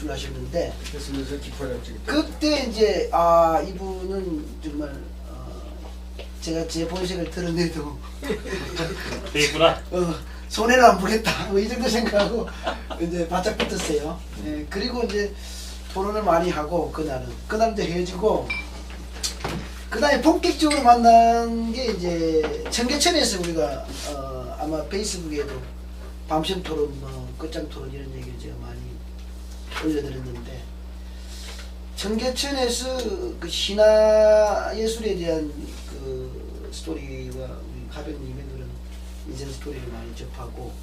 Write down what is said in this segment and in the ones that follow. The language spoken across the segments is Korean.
말씀하셨는데 그래서 깊어졌지. 그때 이제 이분은 정말 제가 제 본색을 드러내도 되겠구나. 손해를 안 보겠다 뭐 이 정도 생각하고 이제 바짝 붙었어요. 예, 그리고 이제 토론을 많이 하고 그날은 이제 헤어지고 그다음에 본격적으로 만난 게 이제 청계천에서 우리가 아마 페이스북에도 밤샘 토론 뭐 끝장 토론 이런 얘기를 제가 많이 올려드렸는데 청계천에서 그 신화 예술에 대한 그 스토리와 우리 가백님의 그런 인생 스토리를 많이 접하고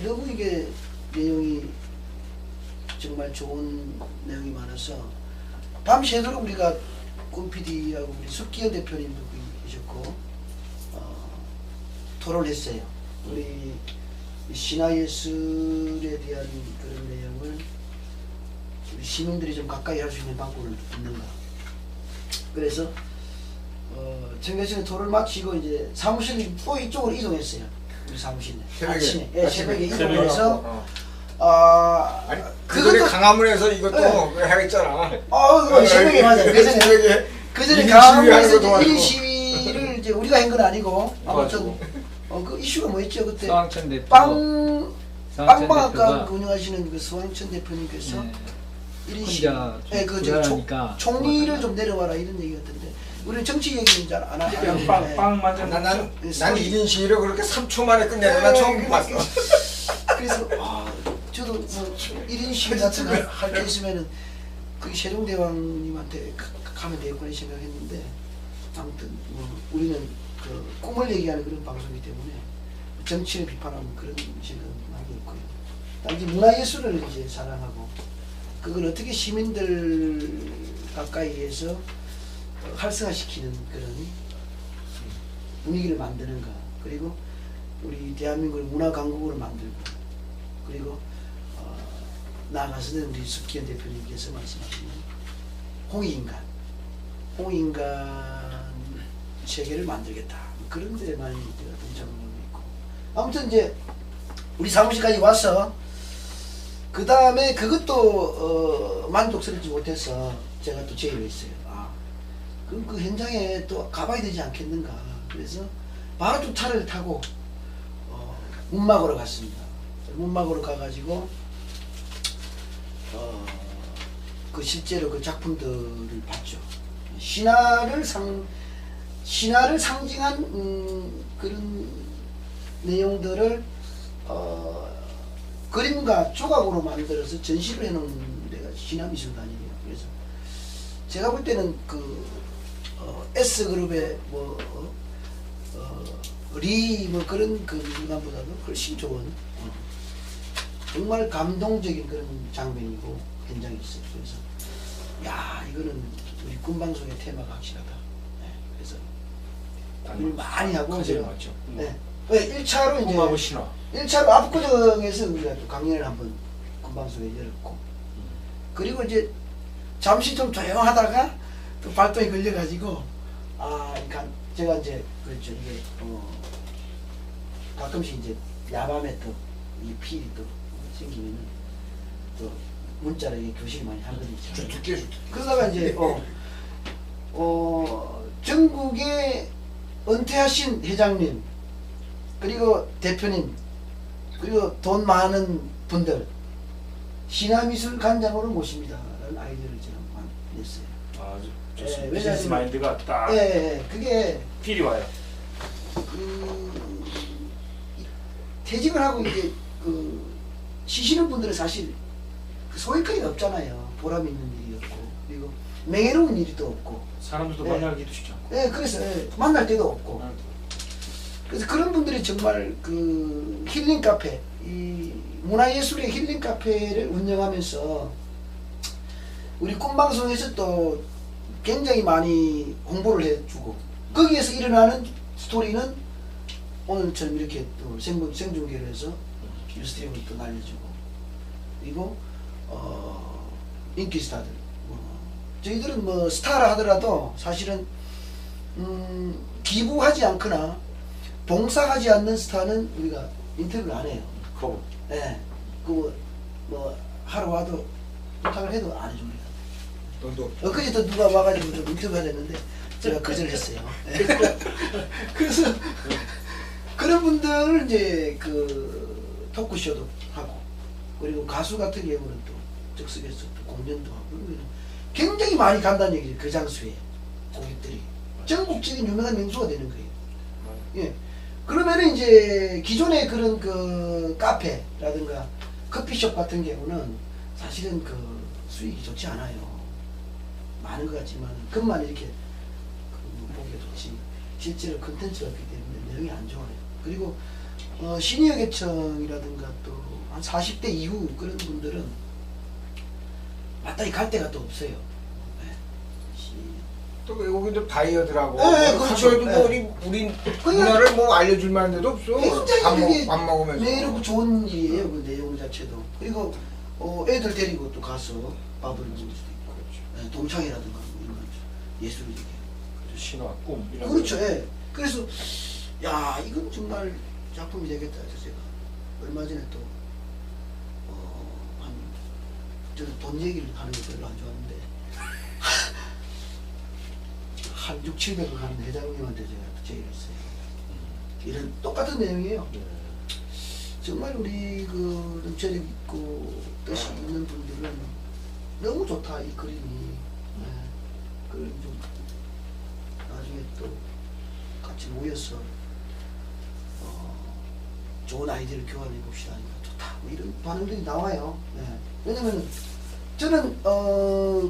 너무 이게 내용이 정말 좋은 내용이 많아서 밤새도록 우리가 꿈PD하고 우리 숙기현 대표님도 계셨고 토론을 했어요. 우리 신화예술에 대한 그런 내용을 우리 시민들이 좀 가까이 할 수 있는 방법을 있는가. 그래서 청계천에 토론을 마치고 이제 사무실을 또 이쪽으로 이동했어요. 우리 사무실에 아침에 새벽에 이동해서 아니 그전에 강화문에서 이것도 하겠잖아. 새벽에 맞아요. 그전에 강화문에서 1인 시위를 이제 우리가 한 건 아니고 아무튼 그 이슈가 뭐였죠 그때 서항천 대표 빵방학과 운영하시는 그 서항천 대표님께서 1인 시위 총리를 좀 내려와라 이런 얘기 같은데 우리는 정치 얘기는 잘 안 하는데 빵 만져. 난 1인 시위를 그렇게 3초 만에 끝내는 건 처음 봤어. 그래서 저도 뭐 1인 시위 같은 거 할 게 있으면은 그게 세종대왕님한테 가면 되겠구나 생각했는데 아무튼 뭐 우리는 그 꿈을 얘기하는 그런 방송이기 때문에 정치를 비판하는 그런 생각은 하고 있고요. 이제 문화예술을 이제 사랑하고 그걸 어떻게 시민들 가까이에서 활성화시키는 그런 분위기를 만드는가. 그리고 우리 대한민국을 문화강국으로 만들고 그리고 나아가서는 우리 숙기현 대표님께서 말씀하시는 홍익인간 세계를 만들겠다. 그런 데 많이 제가 동참을 하고 있고 아무튼 이제 우리 사무실까지 와서 그 다음에 그것도 만족스럽지 못해서 제가 또 제의를 했어요. 그럼 그 현장에 또 가봐야 되지 않겠는가. 그래서 바로 또 차를 타고 문막으로 갔습니다. 문막으로 가가지고 그 실제로 그 작품들을 봤죠. 신화를 상징한 그런 내용들을 그림과 조각으로 만들어서 전시를 해놓은 데가 신화미술관이에요. 그래서 제가 볼 때는 그 S그룹의 리 그런 그 미술관보다도 훨씬 좋은 정말 감동적인 그런 장면이고 현장이 있어요. 그래서 이거는 우리 꿈방송의 테마가 확실하다. 그래서 일 많이 하고 제가 1차로 이제 신화. 1차로 압구정에서 우리가 또 강연을 한번 꿈방송에 열었고 그리고 이제 잠시 좀 조용하다가 또 발동이 걸려가지고 그러니까 제가 이제 그렇죠. 이게 가끔씩 이제 야밤에 또 이 필이 또 생기면은 또 문자로 이게 교실을 많이 하거든요. 그러다가 이제 전국의 은퇴하신 회장님 그리고 대표님 그리고 돈 많은 분들 신화미술관장으로 모십니다 라는 아이디어를 제가 냈어요. 좋습니다. 비즈니스 마인드가 딱 그게 필이 와요. 퇴직을 하고 이제 쉬시는 분들은 사실 그 소외감이 없잖아요. 보람 있는 일이 없고 그리고 명예로운 일이 또 없고 사람들도 만나기도 쉽지 않고 그래서 만날 때도 없고 그래서 그런 분들이 정말 그 힐링 카페 이 문화예술의 힐링 카페를 운영하면서 우리 꿈방송에서 또 굉장히 많이 홍보를 해주고 거기에서 일어나는 스토리는 오늘처럼 이렇게 또 생중계를 해서 뉴스트림을 또 날려주고 그리고 인기 스타들 저희들은 뭐 스타라 하더라도 사실은 기부하지 않거나 봉사하지 않는 스타는 우리가 인터뷰를 안 해요. 커버. 그 뭐 하러 와도 부탁을 해도 안 해줍니다. 돈도 엊그제도 누가 와가지고 좀 인터뷰가 됐는데 제가 거절했어요. 예. 그래서 그런 분들을 이제 그 토크쇼도 하고 그리고 가수 같은 경우는 또 즉석에서 또 공연도 하고 그러면 굉장히 많이 간다는 얘기죠. 그 장소에 고객들이 전국적인 유명한 명소가 되는 거예요. 예. 그러면은 이제 기존의 그런 그 카페라든가 커피숍 같은 경우는 사실은 그 수익이 좋지 않아요. 많은 것 같지만 그것만 이렇게 보기가 좋지 실제로 컨텐츠가 없기 때문에 내용이 안 좋아요. 그리고 시니어 계층이라든가 또 한 40대 이후 그런 분들은 마땅히 갈 데가 또 없어요. 네. 또 외국인들 바이어들하고 네, 그렇죠. 학교에도 뭐 네. 우리 문화를 뭐 알려줄 만한 데도 없어. 굉장히 그게 밥 먹으면서. 매력 좋은 일이에요. 그 내용 자체도. 그리고 애들 데리고 또 가서 밥을 먹을 수도 있고 네, 동창회라든가 뭐 이런 거 예술이게. 신화, 꿈 이런 그렇죠. 거. 예. 그래서 야 이건 정말 작품이 되겠다 해서 제가 얼마 전에 또 저는 돈 얘기를 하는 거 별로 안 좋아하는데 한 6, 700억 하는 회장님한테 제가 제의를 했어요. 이런 똑같은 내용이에요. 네. 정말 우리 그 정체력 있고 뜻이 있는 분들은 너무 좋다 이 그림이. 네. 그걸 좀 나중에 또 같이 모여서 좋은 아이디어를 교환해 봅시다. 좋다. 뭐 이런 반응들이 나와요. 네. 왜냐면 저는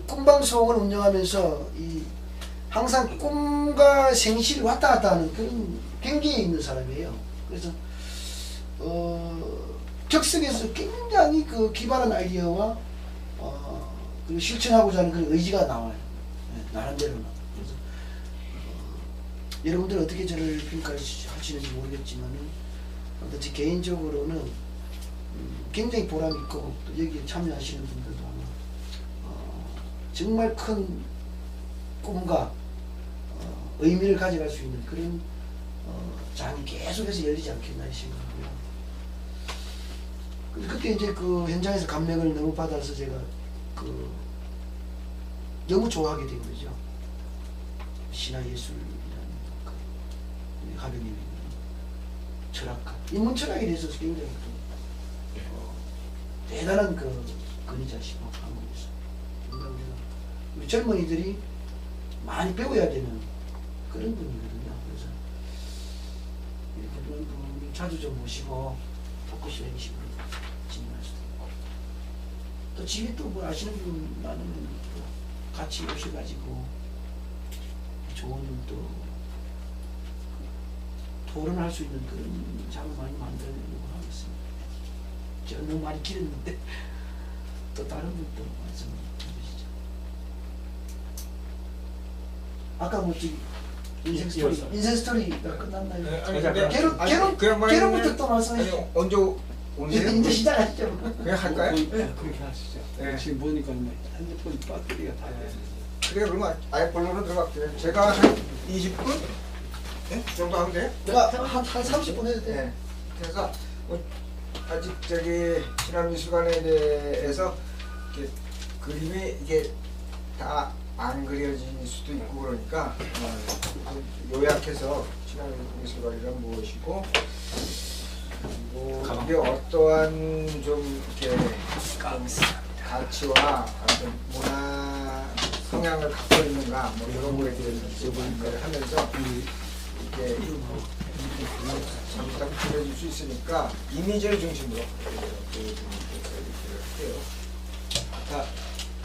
꿈방송을 운영하면서 이 항상 꿈과 생시를 왔다 갔다 하는 그런 경계에 있는 사람이에요. 그래서 격석에서 굉장히 그 기발한 아이디어와 그리고 실천하고자 하는 그런 의지가 나와요. 네, 나름대로는. 그래서 여러분들 어떻게 저를 평가하시는지 모르겠지만은 제 개인적으로는 굉장히 보람 있고 또 여기에 참여하시는 분들도 아마 정말 큰 꿈과 의미를 가져갈 수 있는 그런 장이 계속해서 열리지 않겠나 생각하고요. 그때 이제 그 현장에서 감명을 너무 받아서 제가 그 너무 좋아하게 된 거죠. 신화예술이라는 그 하병님이 철학가, 인문 철학에 대해서 굉장히 또 대단한 그 근위자시고 한국에서 우리 젊은이들이 많이 배워야 되는 그런 분이거든요. 그래서 그런 분을 자주 좀 모시고 토크쇼 형식으로 진행할 수도 있고 또 집에 또 뭐 아시는 분 많으면 또 같이 오셔가지고 좋은 또 토론할 수 있는 그런 장을 많이 만들려고 하고 있습니다. 저는 너무 많이 길었는데 또 다른 분도 말씀 해주시죠. 아까 뭐 저기 인생 스토리가 끝났나요? 네, 아니, 근데 개론부터 또 말씀해 주세요. 언제 오세요? 이제 시작하시죠. 그냥 할까요? 그렇게 하시죠. 네. 지금 보니까 뭐 핸드폰 배터리가 다 돼서. 그래 그러면 아예 본론으로 들어갈게요. 제가 한 20분? 네? 그 정도 하면 돼요? 한 30분 해도 돼요. 네. 그래서 뭐 아직 저기 신화미술관에 대해서 이렇게 그림이 이게 다 안 그려질 수도 있고 그러니까 요약해서 신화미술관이란 무엇이고 그리고 이게 어떠한 좀 이렇게 가치와 어떤 문화 성향을 갖고 있는가 뭐 이런 거에 대해서 뭔가를 하면서 이렇게 잘 그려질 수 있으니까 이미지를 중심으로 보여주는 할게요. 자,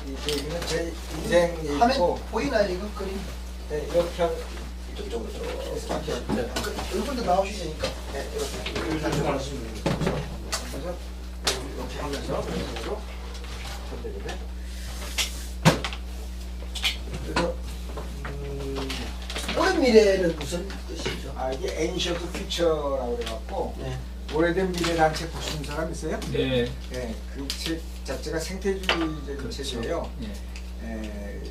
이 그림은 제 인생 얘기고 화면 보이나요 이거 그림? 네, 이렇게 저쪽으로 이렇게 얼굴도 나오시니까. 네, 이렇게 요즘 말씀을 그래서 이렇게 하면서 그래서 그래서 오랜 미래는 무슨 뜻이죠? 이게 Ancient Future라고 그래갖고 네. 오래된 미래라는 책 보신 사람 있어요? 네. 네, 그 책 자체가 생태주의적인 그렇죠. 책이에요. 예.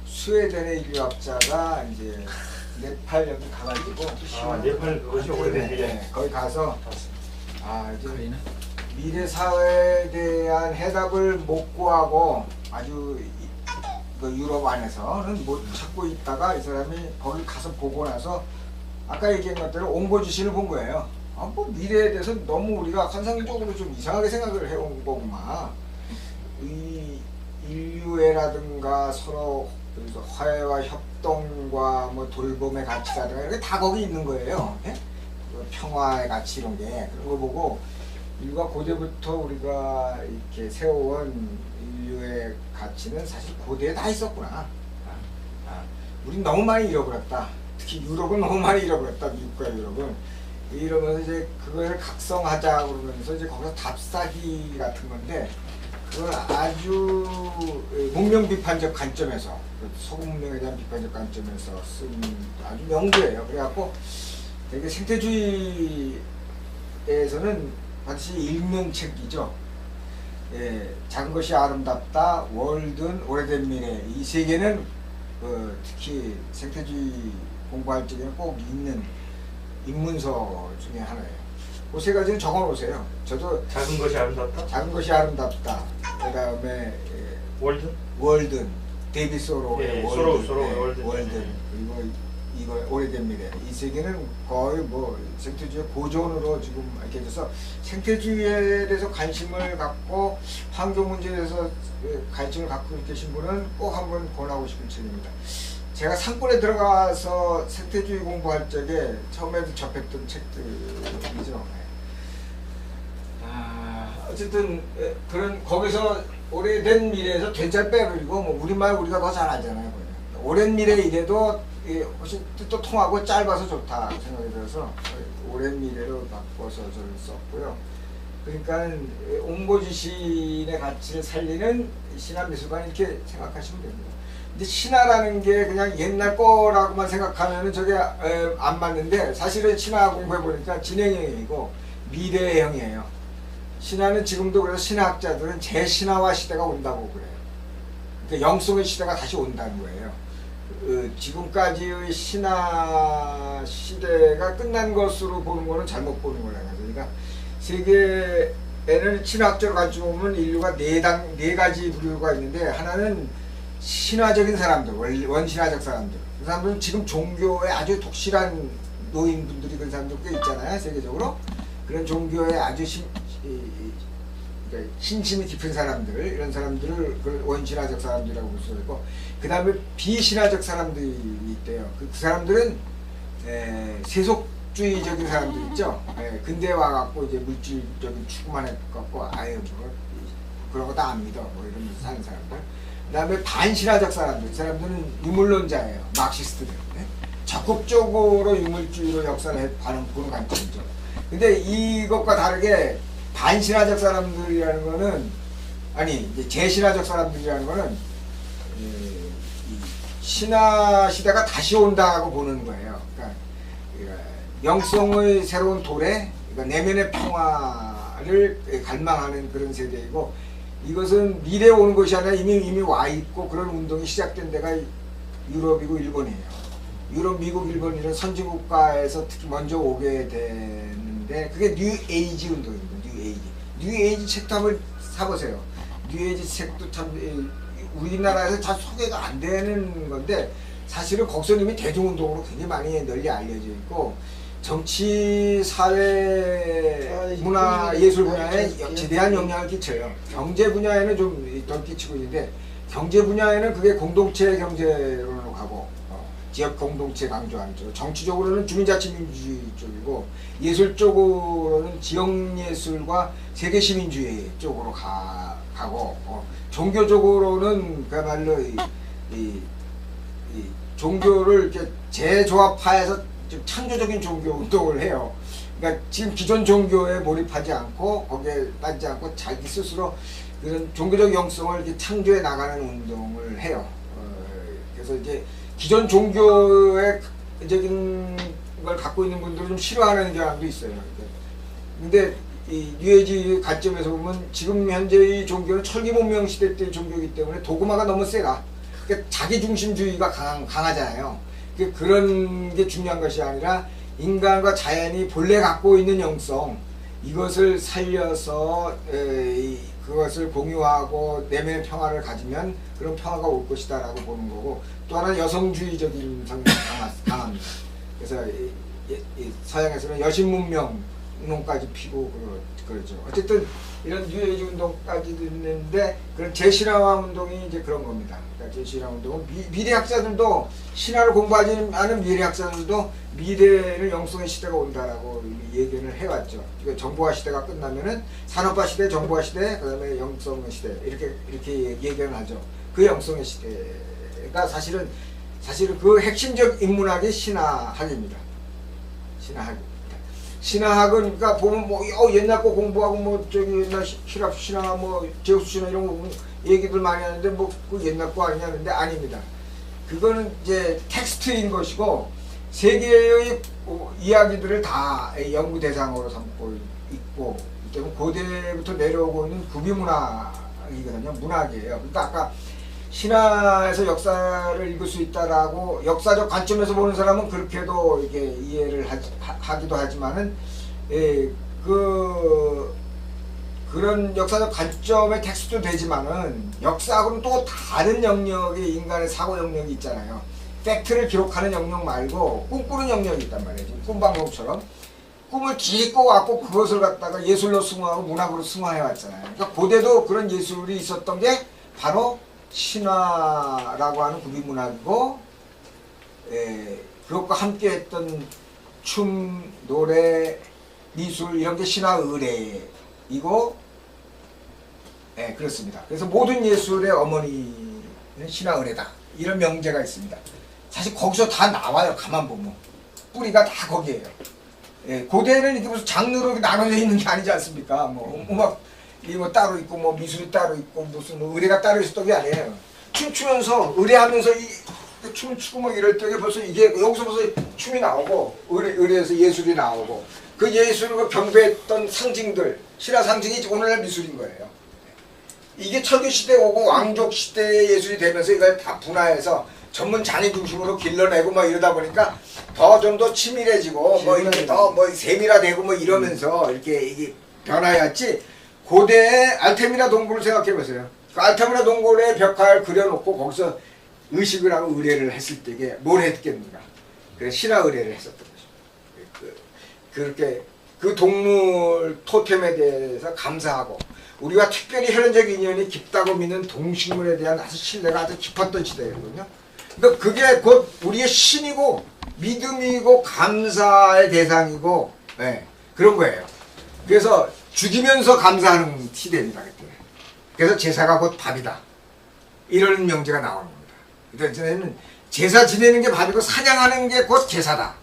스웨덴의 유학자가 이제 네팔 여기 가가지고 네팔 그것이 오래된 미래. 거기 가서 이제 거기는 미래 사회에 대한 해답을 못 구하고 아주 그 유럽 안에서는 못 찾고 있다가 이 사람이 거기 가서 보고 나서 아까 얘기한 것대로 옹보지신을 본 거예요. 뭐 미래에 대해서 너무 우리가 환상적으로 좀 이상하게 생각을 해온 거구만. 이 인류애라든가 서로 화해와 협동과 뭐 돌봄의 가치라든가 이렇게 다 거기 있는 거예요. 예? 평화의 가치 이런 게 그런 거 보고 인류가 고대부터 우리가 이렇게 세워온 인류의 가치는 사실 고대에 다 있었구나. 우린 너무 많이 잃어버렸다. 특히 유럽은 너무 많이 잃어버렸다. 미국과 유럽은 이러면서 이제 그걸 각성하자 그러면서 이제 거기서 답사기 같은 건데 그걸 아주 문명 비판적 관점에서 서구 문명에 대한 비판적 관점에서 쓴 아주 명주예요. 그래갖고 되게 생태주의에서는 반드시 읽는 책이죠. 예, 작은 것이 아름답다, 월든, 오래된 미래 이 세 개는 특히 생태주의 공부할 적에는 꼭 읽는 입문서 중에 하나예요. 그 세 가지는 적어놓으세요. 저도 작은 것이 아름답다. 작은 것이 아름답다. 그 다음에 월든, 데이비드 소로의 예, 월든, 소로의 월든. 월든 그리고 이거 오래된 미래 이 세 개는 거의 뭐 생태주의 고전으로 지금 이렇게 돼서 생태주의에 대해서 관심을 갖고 환경 문제에 대해서 관심을 갖고 계신 분은 꼭 한번 권하고 싶은 책입니다. 제가 산골에 들어가서 생태주의 공부할 적에 처음에 접했던 책들이죠. 어쨌든 그런 거기서 오래된 미래에서 된잘 빼버리고 뭐 우리말 우리가 더 잘 알잖아요. 오랜 미래 이래도 훨씬 뜻도 통하고 짧아서 좋다 생각이 들어서 오랜 미래로 바꿔서 저를 썼고요. 그러니까 옹보지신의 가치를 살리는 신화미술관 이렇게 생각하시면 됩니다. 근데 신화라는 게 그냥 옛날 거라고만 생각하면은 저게 안 맞는데 사실은 신화 공부해 보니까 진행형이고 미래형이에요. 신화는 지금도 그래서 신화학자들은 재신화화 시대가 온다고 그래요. 그러니까 영성의 시대가 다시 온다는 거예요. 지금까지의 신화 시대가 끝난 것으로 보는 거는 잘못 보는 거라는 거죠. 그러니까 세계에는 신화학적으로 가지고 보면 인류가 네 가지 부류가 있는데 하나는 신화적인 사람들, 원신화적 사람들. 그 사람들은 지금 종교에 아주 독실한 노인분들이 그런 사람들 꽤 있잖아요. 세계적으로. 그런 종교에 아주 신심이 깊은 사람들, 이런 사람들을 원신화적 사람들이라고 볼 수 있고, 그 다음에 비신화적 사람들이 있대요. 그 사람들은 세속주의적인 사람들 있죠. 근대 와갖고 이제 물질적인 추구만 해갖고 아예 뭐 그런 거 다 안 믿어 뭐 이러면서 사는 사람들. 그 다음에 반신화적 사람들, 그 사람들은 유물론자예요. 마르크시스트들. 적극적으로 유물주의로 역사를 보는 관점이죠. 근데 이것과 다르게 반신화적 사람들이라는 거는 이제 재신화적 사람들이라는 거는 신화 시대가 다시 온다고 보는 거예요. 그러니까 영성의 새로운 도래, 그러니까 내면의 평화를 갈망하는 그런 세대이고, 이것은 미래에 오는 것이 아니라 이미 와 있고 그런 운동이 시작된 데가 유럽이고 일본이에요. 유럽, 미국, 일본 이런 선진국가에서 특히 먼저 오게 되는데 그게 뉴 에이지 운동입니다. 뉴 에이지 책도 한번 사보세요. 뉴 에이지 책도 참 우리나라에서 잘 소개가 안 되는 건데 사실은 거기서 이미 대중운동으로 굉장히 많이 널리 알려져 있고 정치, 사회, 문화, 예술 분야에 지대한 영향을 끼쳐요. 경제 분야에는 좀 덜 끼치고 있는데 경제 분야에는 그게 공동체 경제로 가고 지역 공동체 강조하는 쪽, 정치적으로는 주민자치민주주의 쪽이고 예술 쪽으로는 지역예술과 세계시민주의 쪽으로 가고 종교적으로는 그야말로 이 종교를 이렇게 재조합하여서 좀 창조적인 종교 운동을 해요. 그러니까 지금 기존 종교에 몰입하지 않고 거기에 빠지지 않고 자기 스스로 그런 종교적 영성을 이렇게 창조해 나가는 운동을 해요. 그래서 이제 기존 종교의 적인 걸 갖고 있는 분들은 좀 싫어하는 경향도 있어요. 근데 이 뉴에이지 관점에서 보면 지금 현재의 종교는 철기문명 시대 때의 종교이기 때문에 도구마가 너무 세다. 그러니까 자기중심주의가 강하잖아요. 그런 게 중요한 것이 아니라 인간과 자연이 본래 갖고 있는 영성, 이것을 살려서 그것을 공유하고 내면의 평화를 가지면 그런 평화가 올 것이다 라고 보는 거고, 또 하나는 여성주의적인 성향이 강합니다. 그래서 이 서양에서는 여신문명론까지 피고 그러죠. 어쨌든 이런 뉴에이지 운동까지 있는데, 그런 제신화화 운동이 이제 그런 겁니다. 그러니까 제신화 운동은 미래학자들도, 신화를 공부하지 않은 미래학자들도 미래는 영성의 시대가 온다라고 얘기를 해왔죠. 그러니까 정보화 시대가 끝나면은 산업화 시대, 정보화 시대, 그다음에 영성의 시대, 이렇게 얘기를 하죠. 그 영성의 시대가 사실은 그 핵심적 인문학이 신화학입니다. 신화학은 그러니까 보면 뭐 옛날 거 공부하고 뭐 저기 옛날 히랍 신화 뭐 제우스 신화 이런 거 보면 얘기들 많이 하는데 뭐 그 옛날 거 아니냐는데 아닙니다. 그거는 이제 텍스트인 것이고 세계의 이야기들을 다 연구 대상으로 삼고 있고, 때문에 고대부터 내려오고 있는 구비문학이거든요. 문학이에요. 그러니까 아까 신화에서 역사를 읽을 수 있다라고 역사적 관점에서 보는 사람은 그렇게도 이게 이해를 하기도 하지만은, 그런 역사적 관점의 텍스트도 되지만은 역사하고는 또 다른 영역의 인간의 사고 영역이 있잖아요. 팩트를 기록하는 영역 말고 꿈꾸는 영역이 있단 말이에요. 꿈방송처럼 꿈을 기고 왔고 그것을 갖다가 예술로 승화하고 문학으로 승화해 왔잖아요. 그러니까 고대도 그런 예술이 있었던 게 바로 신화라고 하는 구비문학이고, 그것과 함께했던 춤, 노래, 미술 이런 게 신화 의례이고, 그렇습니다. 그래서 모든 예술의 어머니는 신화 의례다, 이런 명제가 있습니다. 사실 거기서 다 나와요. 가만 보면 뿌리가 다 거기에요. 고대는 이게 무슨 장르로 나눠져 있는 게 아니지 않습니까? 뭐 음악 뭐 따로 있고 뭐 미술이 따로 있고 무슨 뭐 의례가 따로 있었던 게 아니에요. 춤추면서 의례하면서 춤을 추고 뭐 이럴 때 벌써 이게 여기서 벌써 춤이 나오고 의례에서 예술이 나오고, 그 예술과 경배했던 상징들, 신화 상징이 오늘날 미술인 거예요. 이게 철기 시대 오고 왕족 시대의 예술이 되면서 이걸 다 분화해서 전문 장인 중심으로 길러내고 뭐 이러다 보니까 더 좀 더 치밀해지고 뭐 이렇게 더 뭐 세밀화되고 뭐 이러면서 이게 변화였지. 고대의 알테미나 동굴을 생각해 보세요. 그 알테미나 동굴에 벽화를 그려놓고 거기서 의식을 하고 의례를 했을 때게 뭘 했겠는가? 그래서 신화 의례를 했었던 것이죠. 그렇게 그 동물 토템에 대해서 감사하고, 우리가 특별히 혈연적 인연이 깊다고 믿는 동식물에 대한 아주 신뢰가 아주 깊었던 시대거든요. 그러니까 그게 곧 우리의 신이고 믿음이고 감사의 대상이고, 그런 거예요. 그래서 죽이면서 감사하는 시대입니다. 그때. 그래서 제사가 곧 밥이다, 이런 명제가 나오는 겁니다. 그때는 제사 지내는 게 밥이고 사냥하는 게 곧 제사다,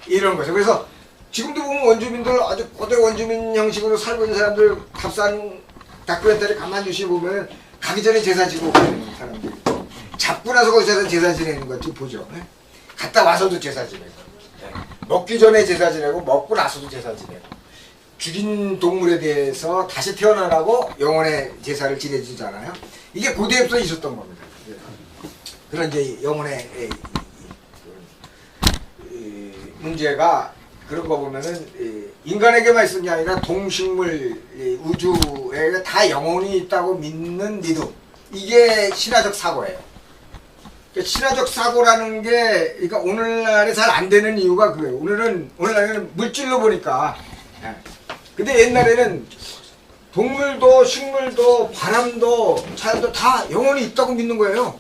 이런 거죠. 그래서 지금도 보면 원주민들, 아주 고대 원주민 형식으로 살고 있는 사람들 탑산 다큐멘터리 가만히 두시 보면 가기 전에 제사 지고 가는 사람들 있고, 잡고 나서 거기서 제사 지내는 거 보죠. 갔다 와서도 제사 지내고, 먹기 전에 제사 지내고, 먹고 나서도 제사 지내고, 죽인 동물에 대해서 다시 태어나라고 영혼의 제사를 지내주잖아요. 이게 고대에부터 있었던 겁니다. 그런 이제 영혼의 문제가, 그런 거 보면은 인간에게만 있는 게 아니라 동식물, 우주에 다 영혼이 있다고 믿는 믿음, 이게 신화적 사고예요. 그러니까 신화적 사고라는 게, 그러니까 오늘날에 잘 안 되는 이유가 그거예요. 오늘날에는 물질로 보니까. 근데 옛날에는 동물도 식물도 바람도 자연도 다 영혼이 있다고 믿는 거예요.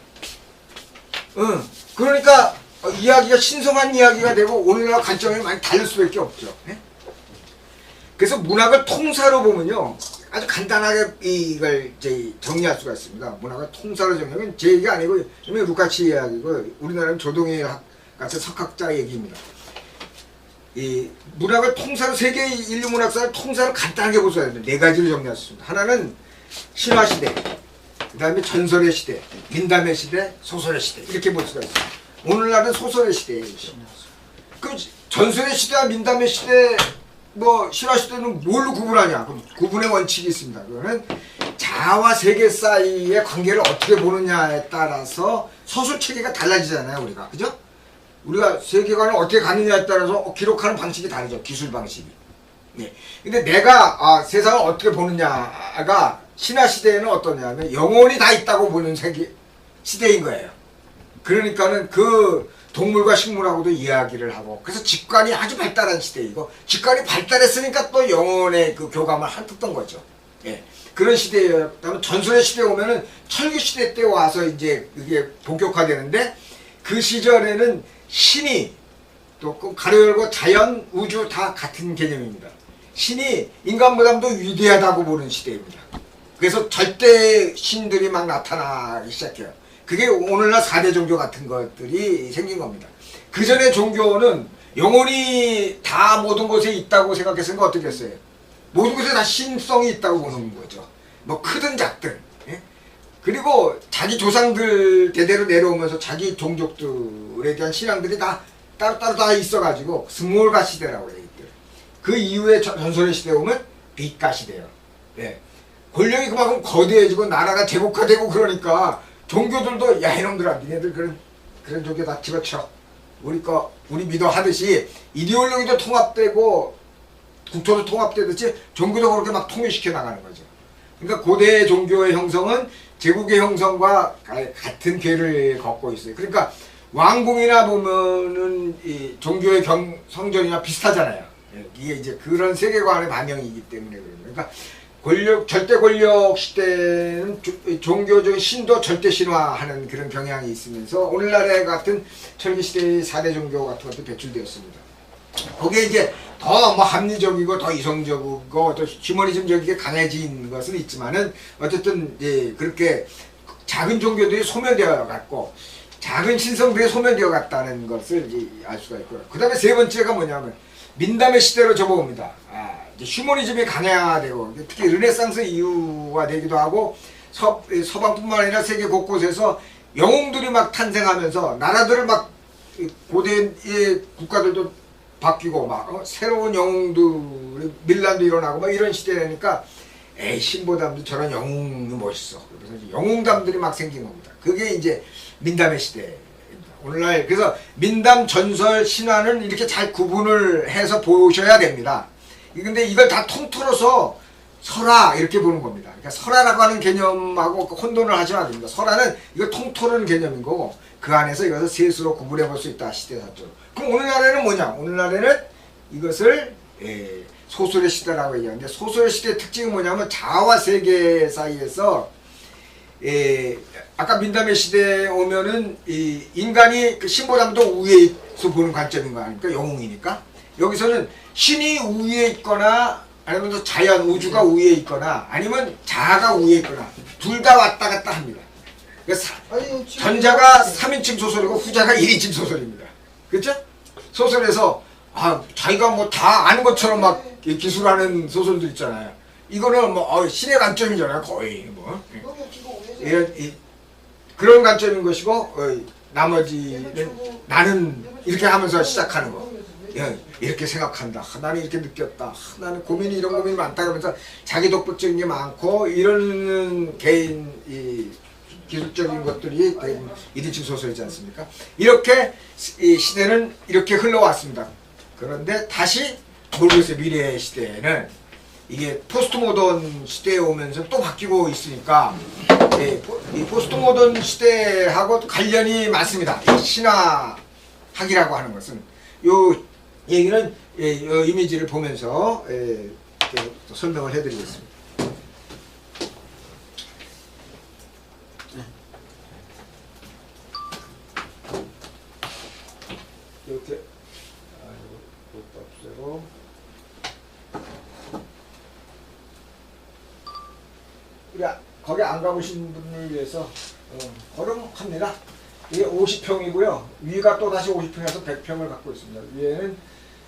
그러니까 이야기가 신성한 이야기가 되고 오늘날 관점이 많이 다를 수밖에 없죠. 그래서 문학을 통사로 보면요, 아주 간단하게 이걸 이제 정리할 수가 있습니다. 문학을 통사로 정리하면 제 얘기가 아니고 루카치 이야기고, 우리나라는 조동희 같은 석학자 얘기입니다. 이 문학을 통사로, 세계 인류 문학사를 통사로 간단하게 보셔야 됩니다. 4가지로 정리할 수 있습니다. 하나는 신화 시대, 그 다음에 전설의 시대, 민담의 시대, 소설의 시대, 이렇게 볼 수가 있습니다. 오늘날은 소설의 시대예요. 그 전설의 시대와 민담의 시대, 뭐 신화 시대는 뭘로 구분하냐? 그럼 구분의 원칙이 있습니다. 그거는 자아와 세계 사이의 관계를 어떻게 보느냐에 따라서 서술 체계가 달라지잖아요, 우리가. 그죠? 우리가 세계관을 어떻게 가느냐에 따라서 기록하는 방식이 다르죠. 기술 방식이. 예. 근데 내가 세상을 어떻게 보느냐가 신화 시대에는 어떠냐면 영혼이 다 있다고 보는 시대인 거예요. 그러니까는 그 동물과 식물하고도 이야기를 하고, 그래서 직관이 아주 발달한 시대이고, 직관이 발달했으니까 또 영혼의 그 교감을 한뜻던 거죠. 예. 그런 시대였다면, 전설의 시대에 오면은 철기 시대 때 와서 이제 이게 본격화되는데, 그 시절에는 신이 또 가로 열고 자연, 우주 다 같은 개념입니다. 신이 인간보다도 위대하다고 보는 시대입니다. 그래서 절대 신들이 막 나타나기 시작해요. 그게 오늘날 4대 종교 같은 것들이 생긴 겁니다. 그 전에 종교는 영혼이 다 모든 곳에 있다고 생각했으니까 어떻게 했어요? 모든 곳에 다 신성이 있다고 보는 거죠. 뭐 크든 작든. 예? 그리고 자기 조상들 대대로 내려오면서 자기 종족들에 대한 신앙들이 다 따로따로 다 있어가지고 스몰가 시대라고 해요. 그 이후에 전설의 시대에 오면 빛가 시대예요. 예. 권력이 그만큼 거대해지고 나라가 제국화되고 그러니까 종교들도 야 이놈들아 니네들 그런 종교 다 집어쳐 우리 믿어 하듯이 이데올로기도 통합되고 국토도 통합되듯이 종교도 그렇게 막 통일시켜 나가는 거죠. 그러니까 고대 종교의 형성은 제국의 형성과 같은 궤를 걷고 있어요. 그러니까 왕궁이나 보면은 이 종교의 성전이나 비슷하잖아요. 이게 이제 그런 세계관의 반영이기 때문에 그러니까 절대 권력 시대는 종교적인 신도 절대 신화하는 그런 경향이 있으면서 오늘날의 같은 철기 시대의 4대 종교 같은 것도 배출되었습니다. 거기에 이제 더 뭐 합리적이고 더 이성적이고 또 휴머니즘적이게 강해진 것은 있지만은 어쨌든 예, 그렇게 작은 종교들이 소멸되어 갔고 작은 신성들이 소멸되어 갔다는 것을 이제 알 수가 있고요. 그 다음에 세 번째가 뭐냐면 민담의 시대로 접어옵니다. 휴머니즘이 강화되고 특히 르네상스 이후가 되기도 하고 서방뿐만 아니라 세계 곳곳에서 영웅들이 막 탄생하면서 나라들을 막 고대의 국가들도 바뀌고 막 새로운 영웅들이 밀란도 일어나고 막 이런 시대라니까 신보담도 저런 영웅이 멋있어. 그래서 영웅담들이 막 생긴 겁니다. 그게 이제 민담의 시대입니다. 오늘날 그래서 민담, 전설, 신화는 이렇게 잘 구분을 해서 보셔야 됩니다. 근데 이걸 다 통틀어서 설화 이렇게 보는 겁니다. 그러니까 설화라고 하는 개념하고 혼돈을 하시면 안 됩니다. 설화는 이걸 통틀은 개념인 거고 그 안에서 이것을 셋으로 구분해 볼 수 있다. 시대사적으로. 그럼 오늘날에는 뭐냐? 오늘날에는 이것을 소설의 시대라고 얘기하는데 소설의 시대의 특징은 뭐냐면 자아와 세계 사이에서 아까 민담의 시대에 오면은 이 인간이 그 신보담도 우위에서 보는 관점인 거 아닙니까? 영웅이니까. 여기서는 신이 우위에 있거나 아니면 자연 우주가 우위에 있거나 아니면 자아가 우위에 있거나 둘 다 왔다 갔다 합니다. 그러니까 전자가 3인칭 소설이고 후자가 1인칭 소설입니다. 그렇죠? 소설에서 자기가 뭐 다 아는 것처럼 막 기술하는 소설도 있잖아요. 이거는 뭐 신의 관점이잖아요. 거의 뭐 그런 관점인 것이고 나머지는 나는 이렇게 하면서 시작하는 거. 이렇게 생각한다. 나는 이렇게 느꼈다. 나는 고민이 이런 고민이 많다. 그러면서 자기 독보적인 게 많고 이런 개인 기술적인 것들이 1인칭 소설이지 않습니까? 이렇게 이 시대는 이렇게 흘러왔습니다. 그런데 다시 모르겠어요. 미래의 시대에는 이게 포스트 모던 시대에 오면서 또 바뀌고 있으니까 이 포스트 모던 시대하고 관련이 많습니다. 이 신화학이라고 하는 것은 요 얘기는 요 이미지를 보면서 설명을 해드리겠습니다. 이렇게 이것도 없애고 우리 거기 안 가보신 분을 위해서 걸음합니다. 이게 50평이고요. 위가 또 다시 50평에서 100평을 갖고 있습니다. 위에는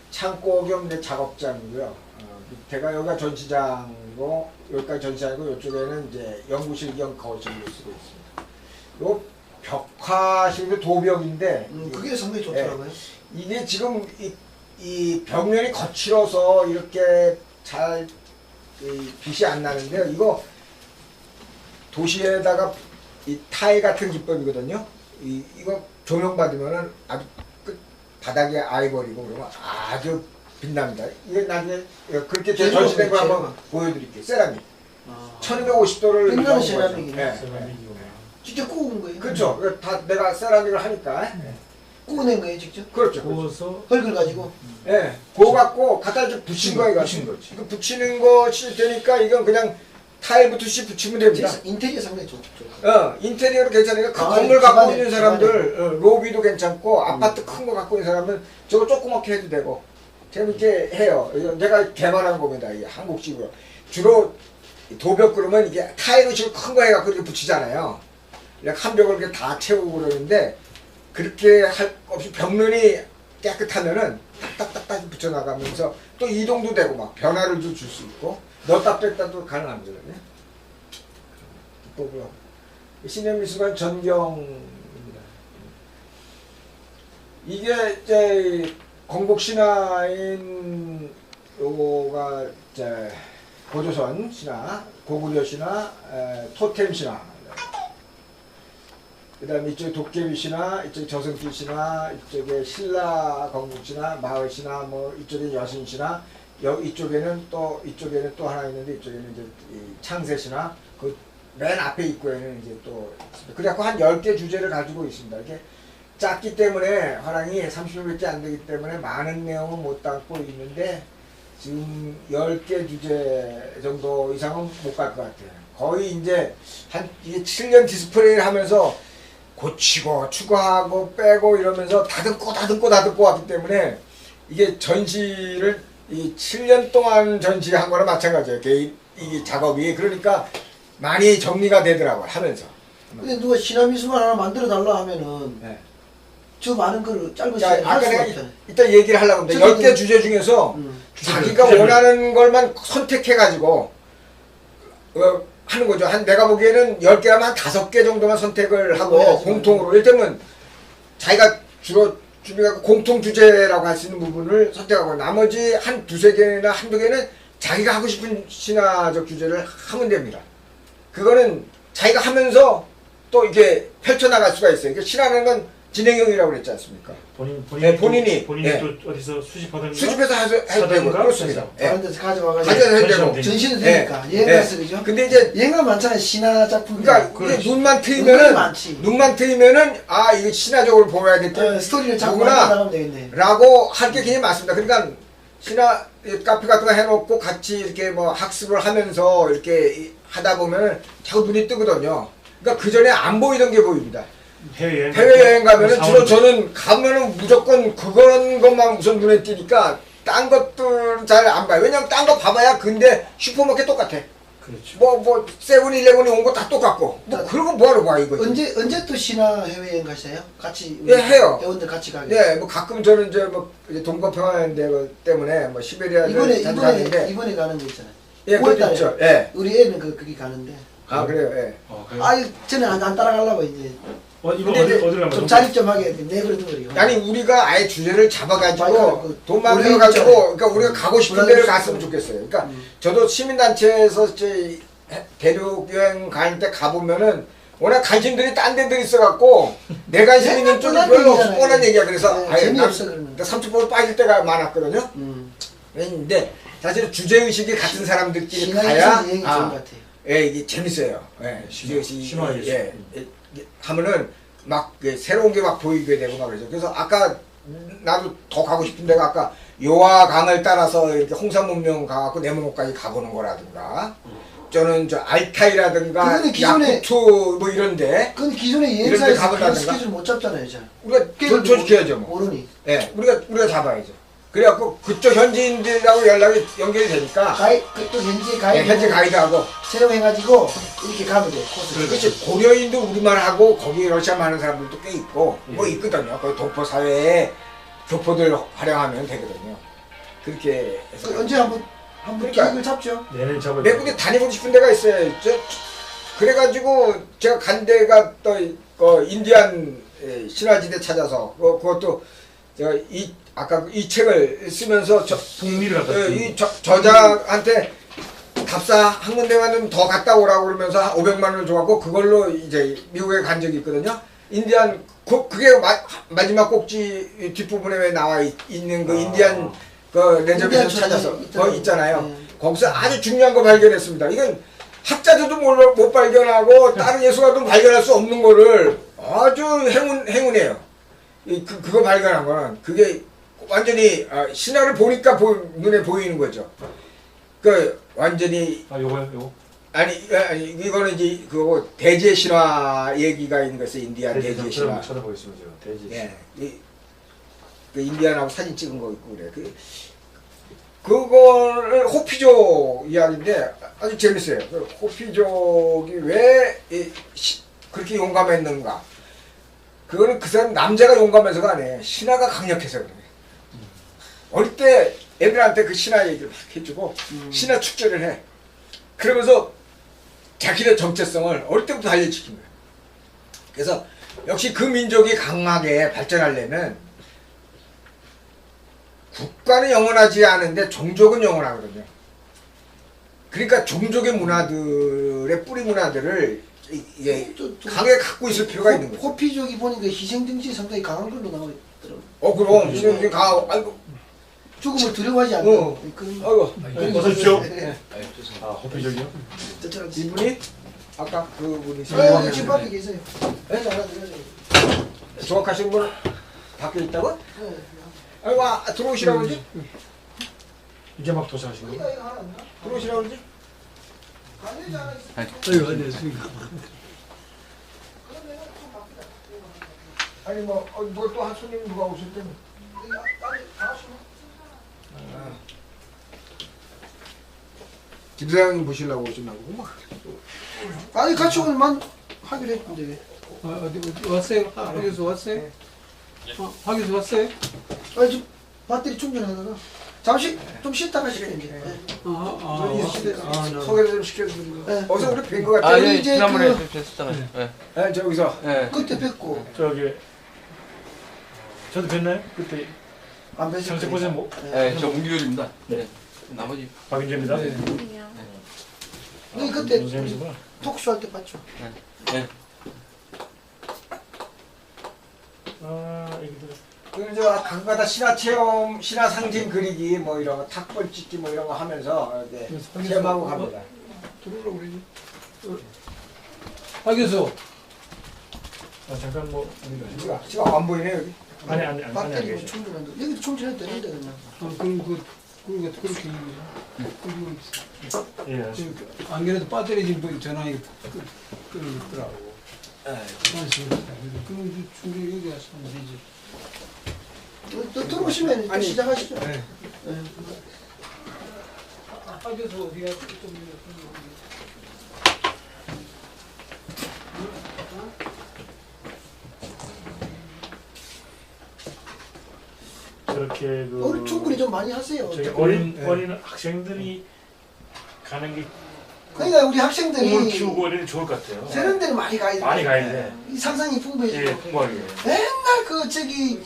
창고 겸 작업장이고요. 밑에가 여기가 전시장이고 여기까지 전시장이고 이쪽에는 이제 연구실 겸 거실로 쓰고 있습니다. 요 벽화실도 도벽인데 그게 상당히 좋더라고요. 이게 지금 이 벽면이 거칠어서 이렇게 잘 빛이 안 나는데요. 이거 도시에다가 이 타일 같은 기법이거든요. 이거 조명 받으면은 아주 끝 바닥에 아이보리고 그러면 아주 빛납니다. 이게 나중에 그렇게 제로, 전시된 걸 제로. 한번 보여드릴게요. 세라믹. 아. 1250도를 빛나는 세라믹이네. 세라믹이구나. 직접 구운 거예요? 그렇죠. 다 내가 세라믹을 하니까. 구워낸 거예요 직접? 그렇죠. 구워서 흙을 가지고? 예, 그거 갖고 갖다 이렇게 붙인 거예요. 붙인 거지. 이거 붙이는 것이 되니까 이건 그냥 타일 붙듯이 붙이면 됩니다. 인테리어 상당히 좋죠. 인테리어로 괜찮으니까 그 아, 건물 갖고 집안에, 있는 사람들, 로비도 괜찮고 아파트 큰 거 갖고 있는 사람은 저거 조그맣게 해도 되고 재밌게 해요. 이거 내가 개발한 겁니다. 이게 한국식으로. 주로 도벽 그러면 이게 타일로 지금 큰 거 해갖고 이렇게 붙이잖아요. 그냥 한 벽을 이렇게 다 채우고 그러는데 그렇게 할 없이 벽면이 깨끗하면은 딱딱딱딱 붙여나가면서 또 이동도 되고 막 변화를 줄 수 있고 넣었다 뺐다도 가능합니다. 기법으로 신현미술관 전경입니다. 이게 이제 건국 신화인 요거가 이제 고조선 신화, 고구려 신화, 토템 신화. 그 다음에 이쪽에 도깨비 신화, 이쪽에 저승길 신화, 이쪽에 신라 건국 신화, 마을 신화, 뭐 이쪽에 여신 신화, 이쪽에는 또 하나 있는데 이쪽에는 이제 이 창세 신화, 그 맨 앞에 입구에는 이제 또 그래갖고 한 10개 주제를 가지고 있습니다. 이게 작기 때문에 화랑이 30분밖에 안 되기 때문에 많은 내용은 못 담고 있는데 지금 10개 주제 정도 이상은 못 갈 것 같아요. 거의 이제 한 이게 7년 디스플레이를 하면서 고치고 추가하고 빼고 이러면서 다듬고 왔기 때문에 이게 전시를 이 7년 동안 전시한 거랑 마찬가지예요. 이 작업이. 그러니까 많이 정리가 되더라고요. 하면서. 근데 누가 신화미술관 하나 만들어 달라 하면은 네. 저 많은 거를 짧은 자, 시간에 할 아까 수가 내가 없잖아요. 이따 얘기를 하려고 했는데 저기 10개 주제 중에서 자기가 주제를. 원하는 걸만 선택해가지고 하는 거죠. 한 내가 보기에는 10개라면 한 5개 정도만 선택을 하고 해야지. 공통으로 일단은 자기가 주로 준비가 공통 주제라고 할 수 있는 부분을 선택하고 나머지 한 2-3개나 한두 개는 자기가 하고 싶은 신화적 주제를 하면 됩니다. 그거는 자기가 하면서 또 이렇게 펼쳐나갈 수가 있어요. 그러니까 신화라는 건 진행형이라고 그랬지 않습니까? 본인이 본인이 예. 또 어디서 수집하든가 수집해서 해도 되고 사든가 그렇습니다. 예. 다른 데서 가져와가지고 가져다 해도 전시하면 되고. 전시는 예. 되니까 여행 예. 가서 그죠? 근데 이제 여행가 많잖아요. 신화 작품. 그러니까 그렇지. 이게 눈만 은근히 트이면은 많지. 아 이거 신화적으로 보여야겠다. 스토리를 자꾸 누구나 만들어나가면 되겠네. 라고 할 게 굉장히 많습니다. 그러니까 신화 카페 같은 거 해놓고 같이 이렇게 뭐 학습을 하면서 이렇게 하다 보면은 자꾸 눈이 뜨거든요. 그러니까 그 전에 안 보이던 게 보입니다. 해외여행 가면은 주로 저는 가면은 무조건 그런 것만 우선 눈에 띄니까 딴 것들은 잘 안 봐요. 왜냐면 딴 거 봐봐야 근데 슈퍼마켓 똑같아. 그렇죠. 뭐 세븐일레븐이 온 거 다 똑같고 뭐 그런 거 뭐하러 봐 이거. 언제 또 신화 해외여행 가세요? 같이 예, 해요. 회원들 같이 가게. 네, 뭐 가끔 저는 이제 뭐 이제 동거평화연대 때문에 뭐 시베리아를 자주 가는데 이번에 가는 거 있잖아요. 예, 그것도 있죠. 예. 우리 애는 거기 가는데. 아 그래요. 예. 그래요? 아 저는 안 따라가려고 이제 이번 근데 어디를 가면 좀 자립 좀 하게 내버려둔 거예요. 아니 우리가 아예 주제를 잡아가지고 맞아요. 그 돈만 우리 들어가지고 있잖아요. 그러니까 우리가 가고 싶은 데를 갔으면 좋겠어요. 그러니까 저도 시민단체에서 이제 대륙 여행 갈 때 가보면은 워낙 관심들이 딴 데들 있어갖고 내 관심 있는 쪽이 뻔한 별로 없어. 얘기잖아요. 뻔한 얘기야. 그래서 네, 아예 재미없어, 그러면. 삼촌보고 빠질 때가 많았거든요. 음. 근데 사실 주제의식이 같은 사람들끼리 신화 가야 여행이 좋은 것 같아요. 예, 이게 재밌어요. 예, 주제의식이 신화의식. 예, 하면은 막 새로운 게 막 보이게 되고 막 그러죠. 그래서 아까 나도 더 가고 싶은 데가 아까 요하강을 따라서 이렇게 홍산문명 가갖고 네모노까지 가보는 거라든가 저는 저 알타이라든가 그거는 기존에- 야쿠트 뭐 이런데 그건 기존에 이런 데 여행사에서 그런 가본다든가? 스케줄 못 잡잖아요, 저. 우리가 조직해야죠 뭐. 모르니. 예, 우리가 잡아야죠. 그래갖고 그쪽 현지인들하고 연결이 되니까 또 현지 가이드. 현지 가이드하고 채용해가지고 이렇게 가면 돼, 코스. 그렇지. 고려인도 우리말하고 거기 러시아말 하는 사람들도 꽤 있고 뭐 있거든요. 거기 동포 사회에 교포들 활용하면 되거든요. 그렇게 해서 언제 한번 그러니까. 계획을 잡죠. 내년 잡을 외국에 다니고 싶은 데가 있어요. 그래가지고 제가 간 데가 또 인디안 신화지대 찾아서 그것도 제가 아까 이 책을 쓰면서 북미를 갔다 이 저자한테 답사 한 군데만 더 갔다 오라고 그러면서 한 500만 원을 줘갖고 그걸로 이제 미국에 간 적이 있거든요. 인디안 그게 마지막 꼭지 뒷부분에 왜 나와 있는 그 인디안 그 레저베이션 찾아서 거기 있잖아요. 네. 거기서 아주 중요한 거 발견했습니다. 이건 학자들도 못 발견하고 다른 예술가도 발견할 수 없는 거를 아주 행운이에요. 그거 발견한 거는 그게 완전히 신화를 보니까 눈에 보이는 거죠. 그 완전히 요거요, 요거. 아니 이거는 이제 그거 대제 신화 얘기가 있는 거였어요. 인디안 대제 신화. 찾아보겠습니다. 대지. 예, 그 인디안하고 사진 찍은 거 있고 그래. 그거를 호피족 이야기인데 아주 재밌어요. 그 호피족이 왜 그렇게 용감했는가? 그거는 그 사람 남자가 용감해서가 아니에요. 신화가 강력해서 그래요. 어릴 때 애들한테 그 신화 얘기를 막 해주고 신화 축제를 해. 그러면서 자기의 정체성을 어릴 때부터 알려주킨 거예요. 그래서 역시 그 민족이 강하게 발전하려면 국가는 영원하지 않은데 종족은 영원하거든요. 그러니까 종족의 문화들의 뿌리 문화들을 이게 강하게 갖고 있을 필요가 있는 거죠. 호피족이 보니까 희생정신이 상당히 강한 걸로 나와 있더라고요. 그럼 이게 아이고 죽음을 두려워하지 않는 그런. 아이고 어서 오십시오. 네. 호피족이요? 저처럼 이분이 아까 그분이 지금 밖에 계세요. 네, 알아들어요. 정확하신 분 밖에 있다고? 네. 아이고 들어오시라고 그러지? 이제 막 도착하신 거예요? 이거 하나 없나? 들어오시라고 그러지? 관리자 하나 있어. 아이고 안녕하십니까. 그럼 내가 좀 바뀌다. 아니 뭐 또 한 손님 누가 오실 때는 빨리 다 하시면. 김 사장님 보시려고 오셨나 보고 아니 같이 오늘만 하기로 했는데 왜? 어디 왔어요? 학교에서 왔어요? 학교에서 왔어요? 아니 좀 배터리 충전하다가 잠시 좀 쉬다가 시켜요 이제. 네. 소개 좀 시켜드리고 네. 어서 우리 뵌 것 같아요. 예, 이제 지난번에 그- 뵀었잖아요. 네, 저기서 그때 뵙고 저기 저도 뵀나요? 그때 안 뵀을 정책 거예요. 보세요. 뭐 네, 저 웅규열입니다. 네. 나머지 박윤재입니다. 네. 네, 그때 선생님이시구나. 톡쇼 할 때 봤죠. 네. 애기들. 그래서 각마다 신화 체험, 신화 상징 그리기 뭐 이런 거 탁벌 찍기 뭐 이런 거 하면서 이렇게 체험하고 갑니다. 들어오라고 그러지. 학교에서 잠깐 뭐 지금 안 보이네 여기. 아니 배터리 뭐 계셔. 충전한다. 여기도 충전해도 되는데 그냥. 그럼 그렇게 예. 안 그래도 배터리 지금 전화 이거 끊더라고. 그럼 충전 여기 와서 하면 되지. 또 들어오시면 또 아니, 시작하시죠. 네. 네. 학교에서 어디가 좀 저렇게 그 충분히 좀 많이 하세요. 저기 어차피. 어린 학생들이 가는 게 그러니까 우리 꿈을 학생들이 키우고 이런 게 좋을 것 같아요. 저런 데는 많이 가야 돼. 많이 가야 돼. 이 상상이 풍부해지고. 예, 풍부하게. 맨날 그 저기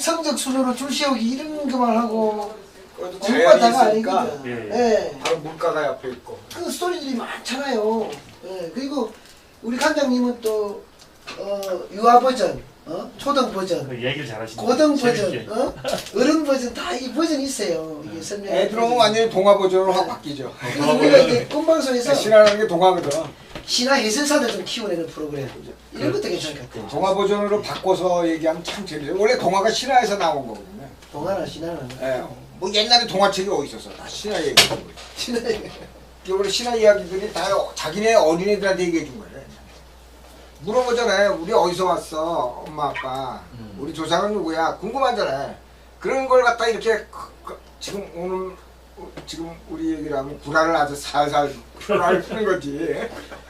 성적 순으로 줄 세우기 이런 것만 하고 그것도 공부가 다가 자연이 있으니까 아니거든. 예. 예. 바로 물가가 옆에 있고. 그 스토리들이 많잖아요. 예. 그리고 우리 관장님은 또 유아 버전, 초등 버전, 그 얘기를 잘하시네. 고등 재밌게. 버전, 어른 버전 다 이 버전이 있어요. 이게 설명. 애들 오면 완전히 동화 버전으로 확 바뀌죠. 그래서 우리가 이제 꿈방송에서 신화라는 게 동화거든. 신화 해설사들 좀 키워내는 프로그램 이런 것도 괜찮을 것 같아요. 동화 버전으로 바꿔서 얘기하면 참 재밌어요. 원래 동화가 신화에서 나온 거거든요. 동화나 신화나 예. 뭐 옛날에 동화책이 어디 있었어? 다 신화 얘기. 신화 이번에 신화 이야기들이 다 자기네 어린애들한테 얘기해 준 거예요. 물어보잖아요. 우리 어디서 왔어? 엄마 아빠. 우리 조상은 누구야? 궁금하잖아요. 그런 걸 갖다 이렇게 지금 우리 얘기를 하면 구라를 아주 살살 푸는 거지.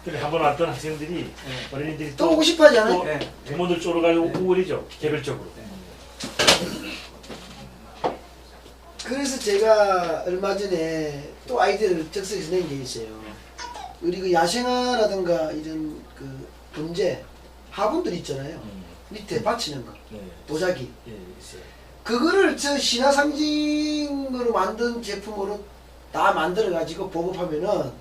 근데 한번 왔던 학생들이 어린이들이 또 오고 싶어 하잖아요. 또 네. 부모들 쫄아가지고 오고 그러죠. 개별적으로. 그래서 제가 얼마 전에 또 아이디어를 적석에서 낸 게 있어요. 우리 그 야생화라든가 이런 그 분재 화분들 있잖아요. 밑에 받치는 거, 네. 도자기. 예, 있어요. 그거를 저 신화 상징으로 만든 제품으로 다 만들어 가지고 보급하면은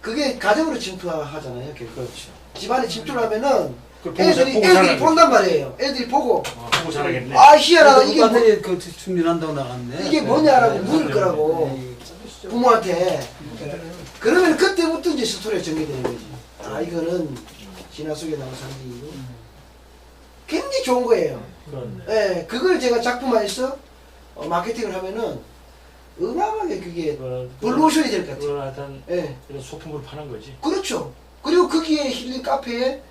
그게 가정으로 침투하잖아요. 그렇죠. 집안에 침투를 하면은 애들이 본단 말이에요. 애들이 보고 보고 잘하겠네. 아 희한하다 이게 뭐, 똑같이 그 준비한다고 나갔네. 이게 뭐냐라고 물을 거라고 부모한테. 그러면 그때부터 이제 스토리가 전개되는 거지. 아 이거는 진화 속에 나온 상징이고 굉장히 좋은 거예요. 그렇네. 예, 그걸 제가 작품 안에서 마케팅을 하면은 어마어마하게 그게 블루오션이 될 것 같아요. 그걸 하여튼 예, 이런 소품으로 파는 거지. 그렇죠. 그리고 거기에 힐링 카페에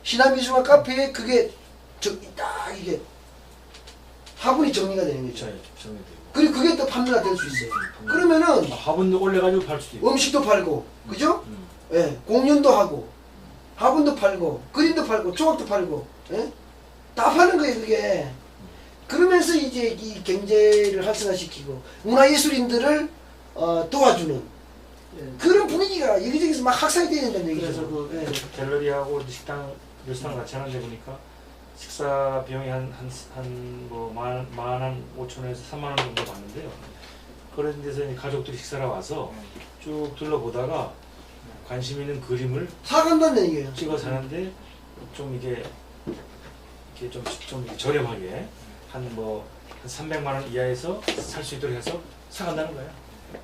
신화미술관 카페에 그게 딱 이게 화분이 정리가 되는 거죠. 정리되고. 그리고 그게 또 판매가 될 수 있어요. 그러면은 화분 올려가지고 팔 수도 있고. 음식도 팔고, 그죠? 예, 공연도 하고, 화분도 팔고, 그림도 팔고, 조각도 팔고, 예? 다 파는 거예요, 그게. 그러면서 이제 이 경제를 활성화시키고, 문화예술인들을 도와주는 그런 분위기가 여기저기서 막 확산이 되야 된다는 얘기죠. 그래서 그 예. 갤러리하고 식당, 레스토랑 같이 하는데 보니까 식사 비용이 한뭐 15,000원에서 3만 원 정도 받는데요. 그런 데서 이제 가족들이 식사를 와서 쭉 둘러보다가 관심 있는 그림을 사간다는 얘기예요. 찍어 사는데 좀 이게 좀 저렴하게 한 300만 원 이하에서 살 수 있도록 해서 사간다는 거예요.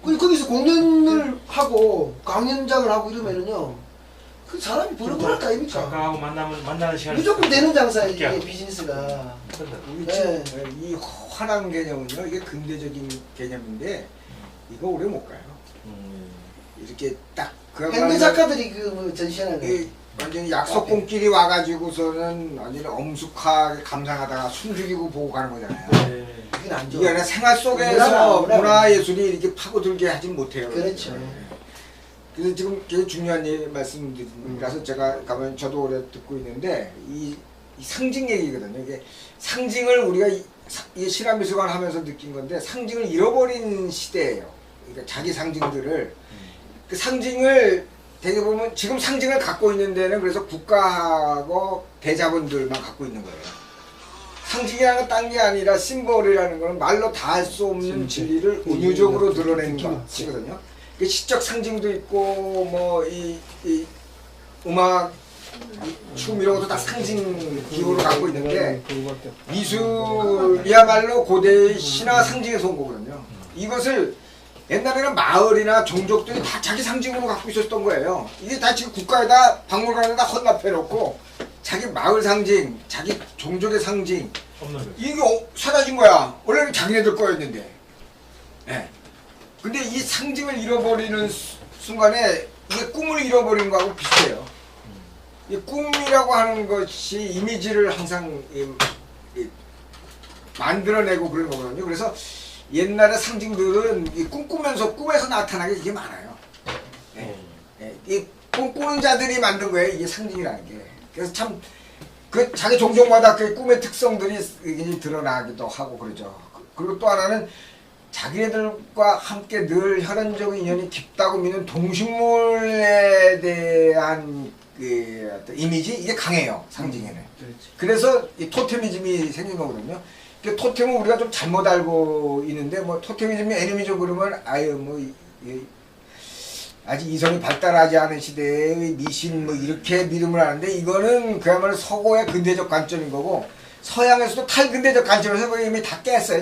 그리고 거기서 공연을 하고 강연장을 하고 이러면은요, 그 사람이 버는 거랄까 아닙니까? 작가하고 만나는 시간이 무조건 되는 장사예요, 이게 함께하고. 비즈니스가. 우리 네. 지금 이 화랑 개념은요, 이게 근대적인 개념인데 이거 오래 못 가요. 이렇게 딱 현대 작가들이 그 전시하는 거예요. 완전히 약속공끼리 와가지고서는 완전히 엄숙하게 감상하다가 숨죽이고 보고 가는 거잖아요. 네. 그건 안 이게 좋아. 아니라 생활 속에서 문화가 문화예술이 이렇게 파고들게 하진 못해요. 그렇죠. 그래서 지금 되게 중요한 말씀이라서 제가 가면 저도 오래 듣고 있는데 이 상징 얘기거든요. 이게 상징을 우리가 이 실화미술관 하면서 느낀 건데 상징을 잃어버린 시대예요. 그러니까 자기 상징들을 그 상징을 되게 보면 지금 상징을 갖고 있는 데는 그래서 국가하고 대자본들만 갖고 있는 거예요. 상징이라는 건 딴 게 아니라 심볼이라는 거는 말로 다 할 수 없는 진리를 은유적으로 드러내는 것이거든요. 시적 상징도 있고 뭐 이 음악, 춤 이런 것도 다 상징 기호를 갖고 있는데 미술이야말로 고대의 신화 상징에서 온 거거든요. 이것을 옛날에는 마을이나 종족들이 다 자기 상징으로 갖고 있었던 거예요. 이게 다 지금 국가에다 박물관에다 헌납해 놓고 자기 마을 상징, 자기 종족의 상징 없는 거죠. 이게 사라진 거야. 원래는 자기네들 거였는데. 예. 근데 이 상징을 잃어버리는 순간에 이게 꿈을 잃어버리는 거하고 비슷해요. 이 꿈이라고 하는 것이 이미지를 항상 만들어내고 그런 거거든요. 그래서 옛날의 상징들은 이 꿈꾸면서 꿈에서 나타나게 이게 많아요. 예. 예. 이 꿈꾸는 자들이 만든 거예요. 이게 상징이라는 게. 그래서 참 그 자기 종족마다 그 꿈의 특성들이 드러나기도 하고 그러죠. 그리고 또 하나는 자기네들과 함께 늘 혈연적인 인연이 깊다고 믿는 동식물에 대한 그 어떤 이미지 이게 강해요. 상징에는. 그래서 이 토테미즘이 생긴 거거든요. 그 토템은 우리가 좀 잘못 알고 있는데 뭐 토테미즘이 애니미즘 그러면 아유 뭐 아직 이성이 발달하지 않은 시대의 미신 뭐 이렇게 믿음을 하는데 이거는 그야말로 서구의 근대적 관점인 거고 서양에서도 탈근대적 관점에서 이미 다 깼어요.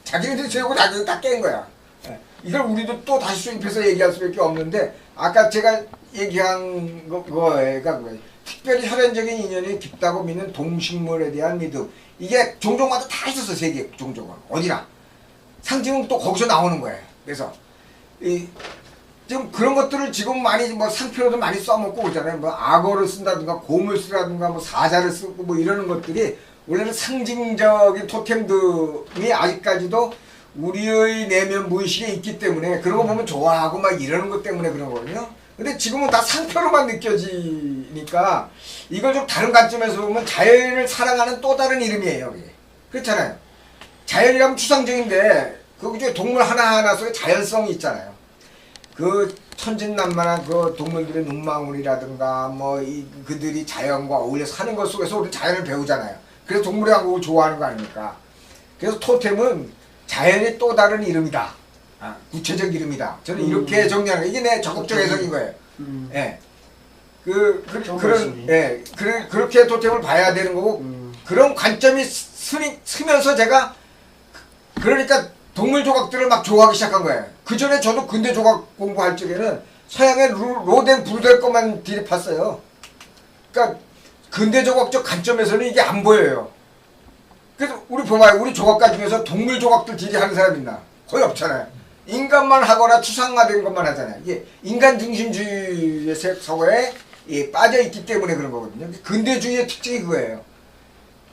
자기네들이 세우고 자기네들 다 깬 거야. 예. 이걸 우리도 또 다시 수입해서 얘기할 수밖에 없는데 아까 제가 얘기한 거가 뭐예요. 특별히 혈연적인 인연이 깊다고 믿는 동식물에 대한 믿음. 이게 종족마다 다 있었어. 세계 종족은 어디나 상징은 또 거기서 나오는 거예요. 그래서 지금 그런 것들을 지금 많이 뭐 상표로도 많이 써먹고 그러잖아요. 뭐 악어를 쓴다든가 곰을 쓰라든가 뭐 사자를 쓰고 뭐 이러는 것들이 원래는 상징적인 토템들이 아직까지도 우리의 내면 무의식에 있기 때문에 그런 거 보면 좋아하고 막 이러는 것 때문에 그런 거거든요. 근데 지금은 다 상표로만 느껴지니까 이걸 좀 다른 관점에서 보면 자연을 사랑하는 또 다른 이름이에요. 그게. 그렇잖아요. 자연이라면 추상적인데 그 중에 동물 하나하나 속에 자연성이 있잖아요. 그 천진난만한 그 동물들의 눈망울이라든가 뭐 그들이 자연과 어울려 사는 것 속에서 우리 자연을 배우잖아요. 그래서 동물의 왕국을 좋아하는 거 아닙니까? 그래서 토템은 자연의 또 다른 이름이다. 구체적 이름이다. 저는 이렇게 정리하는 거예요. 이게 내 적극적 해석인 거예요. 예. 좋은 그런 말씀이에요. 예 그렇게 토템을 봐야 되는 거고 그런 관점이 쓰면서 제가 그러니까 동물 조각들을 막 좋아하기 시작한 거예요. 그 전에 저도 근대 조각 공부할 적에는 서양의 로덴 브루델 것만 들이팠어요. 그러니까 근대 조각적 관점에서는 이게 안 보여요. 그래서 우리 봐봐요. 우리 조각가 중에서 동물 조각들 딜이 하는 사람 있나? 거의 없잖아요. 인간만 하거나 추상화된 것만 하잖아요. 이게 인간 중심주의의 서거에 빠져 있기 때문에 그런 거거든요. 근대주의의 특징이 그거예요.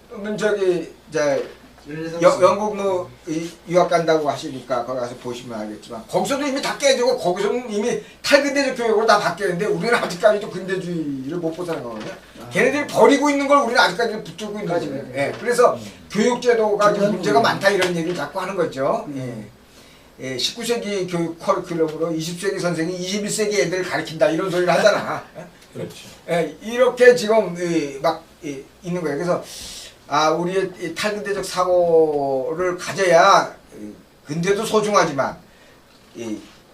그러면 저기 이제 영국 뭐 유학 간다고 하시니까 거기 가서 보시면 알겠지만 거기서도 이미 다 깨지고 거기서는 이미 탈근대적 교육으로 다 바뀌었는데 우리는 아직까지도 근대주의를 못 벗어난 거거든요. 걔네들이 버리고 있는 걸 우리는 아직까지 붙들고 있는 거죠. 예, 그래서 교육제도가 좀 문제가 많다 이런 얘기를 자꾸 하는 거죠. 예, 19세기 교육 커리큘럼으로 20세기 선생이 21세기 애들을 가르친다 이런 소리를 하잖아. 그렇죠. 예, 이렇게 지금 막 있는 거예요. 그래서 우리의 이 탈근대적 사고를 가져야 근대도 소중하지만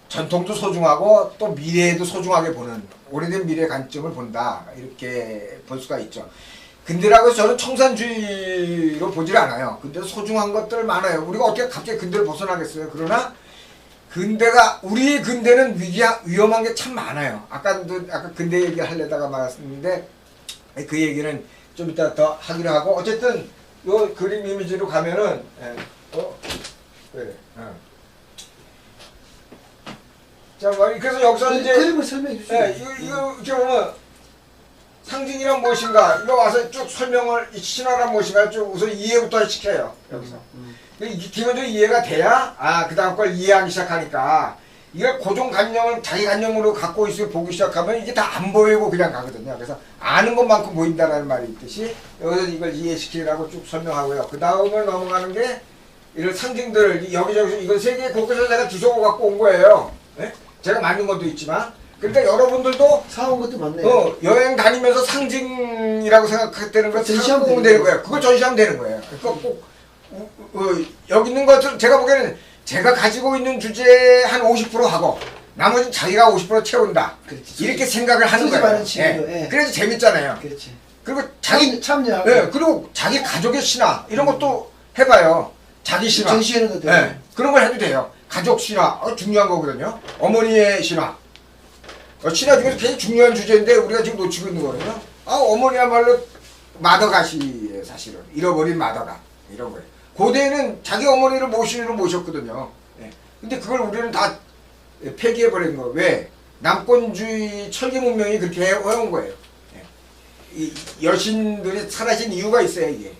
전통도 소중하고 또 미래에도 소중하게 보는 오래된 미래 관점을 본다 이렇게 볼 수가 있죠. 근대라고 해서 저는 청산주의로 보질 않아요. 근데 소중한 것들 많아요. 우리가 어떻게 갑자기 근대를 벗어나겠어요. 그러나 근대가 우리 근대는 위험한 게 참 많아요. 아까 근대 얘기 하려다가 말았는데 그 얘기는 좀 이따 더 하기로 하고 어쨌든 요 그림 이미지로 가면은 그래. 자, 그래서 여기서 이제 그림을 설명해 주시죠. 이거 이렇게 보면 상징이란 무엇인가 이거 와서 쭉 설명을 신화란 무엇인가 쭉 우선 이해부터 시켜요. 여기서 기본적으로 이해가 돼야 그 다음 걸 이해하기 시작하니까 이걸 고정관념을 자기 관념으로 갖고 있어 보기 시작하면 이게 다 안 보이고 그냥 가거든요. 그래서 아는 것만큼 보인다라는 말이 있듯이 여기서 이걸 이해시키라고 쭉 설명하고요. 그 다음을 넘어가는 게 이런 상징들 여기저기서 이건 세계 곳곳에서 제가 주워 갖고 온 거예요. 네? 제가 만든 것도 있지만 그러니까 여러분들도 사온 것도 많네요. 여행 다니면서 상징이라고 생각했다는 걸 전시하면 생각하면 되는 거예요. 그거 전시하면 되는 거예요. 그러니까 꼭 여기 있는 것을 제가 보기에는 제가 가지고 있는 주제에 한 50% 하고 나머지는 자기가 50% 채운다. 그렇지. 이렇게 생각을 하는 거예요. 예. 그래서 재밌잖아요. 그렇지. 그리고 자기 참여하고. 예, 그리고 자기 가족의 신화 이런 것도 해봐요. 자기 신화. 전시하는 것도. 예, 그런 걸 해도 돼요. 가족 신화 중요한 거거든요. 어머니의 신화. 신화 중에서 굉장히 중요한 주제인데 우리가 지금 놓치고 있는 거거든요. 어머니야말로 마더가시예요, 사실은. 잃어버린 마더가 이런 거예요. 고대에는 자기 어머니를 모시기로 모셨거든요. 예. 근데 그걸 우리는 다 폐기해버린 거예요. 왜? 남권주의 철기 문명이 그렇게 해온 거예요. 예. 이 여신들이 사라진 이유가 있어요, 이게.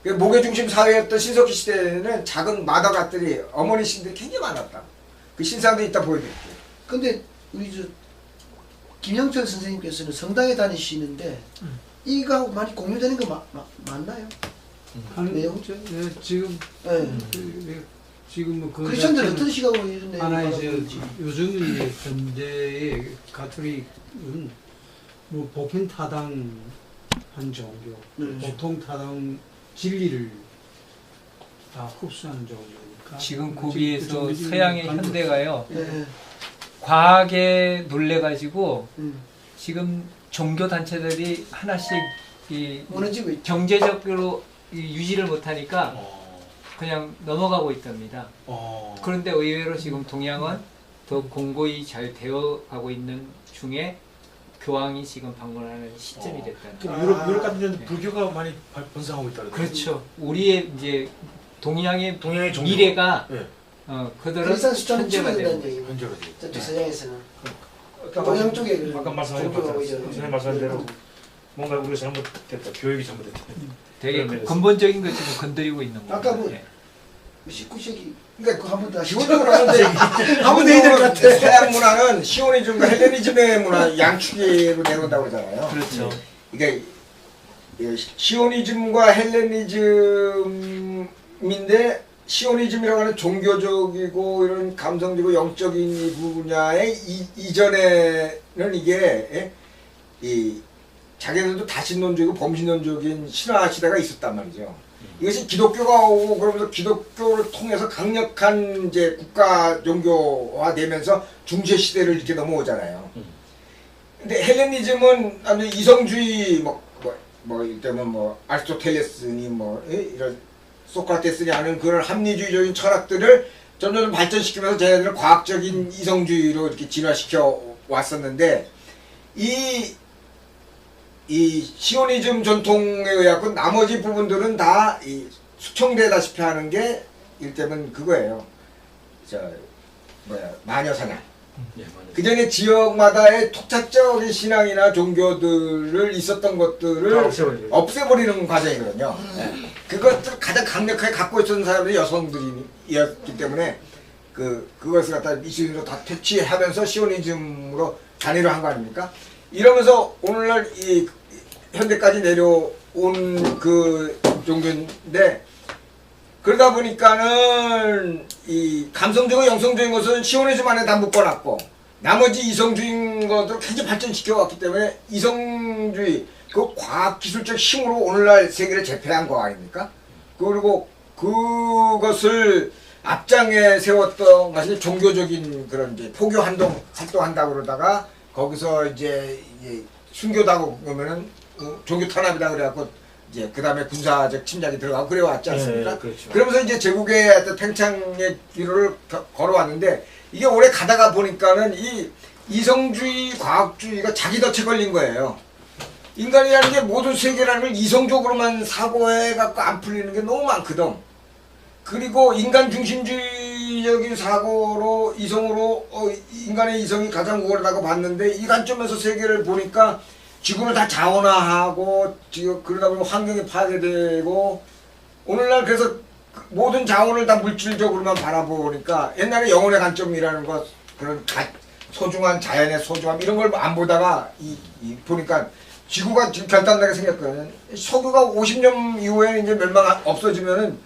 예. 목의 중심 사회였던 신석기 시대에는 작은 마더갓들이 어머니 신들이 굉장히 많았다. 그 신상도 이따 보여드릴게요. 근데 우리 김영철 선생님께서는 성당에 다니시는데 이거 많이 공유되는 거 맞나요? 내용? 지금 지금 뭐 크리스천들 어떤 시각으로 이런 하나 내용을 이제 요즘은 이제 현대의 가톨릭은 뭐 보편 타당한 종교, 보통 타당 진리를 다 흡수하는 종교니까. 지금 고비에서 서양의 현대가요. 네. 과학에 놀래가지고 지금 종교 단체들이 하나씩 무너지고 있죠. 경제적으로 유지를 못하니까 그냥 넘어가고 있답니다. 그런데 의외로 지금 동양은 더 공고히 잘 되어가고 있는 중에 교황이 지금 방문하는 시점이 됐다는. 유럽 같은 데는 불교가 많이 번성하고 있다. 그렇죠. 우리의 이제 동양의 종교. 미래가 네. 그들은 크리스천 숫자는 현재가 되고 줄어든다는 얘기예요. 현재가 저쪽 서양에서는 어떤 동양 쪽에 그 아까 말씀하신 종교가 것처럼 오히려 선생님 말씀한 대로 뭔가 우리가 잘못됐다. 교육이 잘못됐다. 되게 그런 근본적인 것 지금 건드리고 있는 거예요. 아까 뭐 예. 19세기 그러니까 그거 한번 더 하시죠. 기본적으로 하는데 한번 더 해야 될 것 같아. 서양 문화는 시오니즘과 헬레니즘의 문화 양축으로 내려온다고 그러잖아요. 그렇죠. 그러니까 시오니즘과 헬레니즘인데 시오니즘이라고 하는 종교적이고 이런 감성적이고 영적인 이 분야의 이전에는 이게 자기들도 다신론적이고 범신론적인 신화 시대가 있었단 말이죠. 이것이 기독교가 오고 그러면서 기독교를 통해서 강력한 이제 국가 종교화 되면서 중세 시대를 이렇게 넘어오잖아요. 근데 헬레니즘은 아주 이성주의 이때면 아리스토텔레스니 이런 소크라테스니 하는 그런 합리주의적인 철학들을 점점 발전시키면서 쟤네들은 과학적인 이성주의로 이렇게 진화시켜 왔었는데 이 시오니즘 전통에 의하고 나머지 부분들은 다 수청되다시피 하는 게 일테면 그거예요. 마녀사냥. 예, 맞아요. 그 전에 지역마다의 토착적인 신앙이나 종교들을 있었던 것들을 없애버리는 과정이거든요. 그것들 가장 강력하게 갖고 있었던 사람들이 여성들이었기 때문에 그것을 갖다 미시린으로 다 퇴치하면서 시오니즘으로 단일화한 거 아닙니까? 이러면서 오늘날 이 현대까지 내려온 그 종교인데 그러다 보니까는 이 감성적이고 영성적인 것은 시오니즘 안에 다 묶어놨고 나머지 이성주의인 것들을 굉장히 발전시켜 왔기 때문에 이성주의 그 과학기술적 힘으로 오늘날 세계를 제패한 거 아닙니까? 그리고 그것을 앞장에 세웠던 것이 종교적인 그런 이제 포교 활동한다고 그러다가 거기서 이제 순교다고 그러면은 종교 탄압이다 그래갖고 이제 그 다음에 군사적 침략이 들어가고 그래 왔지 않습니까? 네, 그렇죠. 그러면서 이제 제국의 어떤 팽창의 기로를 걸어왔는데 이게 오래 가다가 보니까는 이 이성주의, 과학주의가 자기 덫에 걸린 거예요. 인간이라는 게 모든 세계라는 걸 이성적으로만 사고해갖고 안 풀리는 게 너무 많거든. 그리고 인간 중심주의적인 사고로 이성으로 인간의 이성이 가장 우월하다고 봤는데 이 관점에서 세계를 보니까 지구를 다 자원화하고 그러다 보면 환경이 파괴되고 오늘날 그래서 모든 자원을 다 물질적으로만 바라보니까 옛날에 영혼의 관점이라는 것 그런 소중한 자연의 소중함 이런 걸 안 보다가 보니까 지구가 지금 결단나게 생겼거든요. 석유가 50년 이후에 이제 없어지면은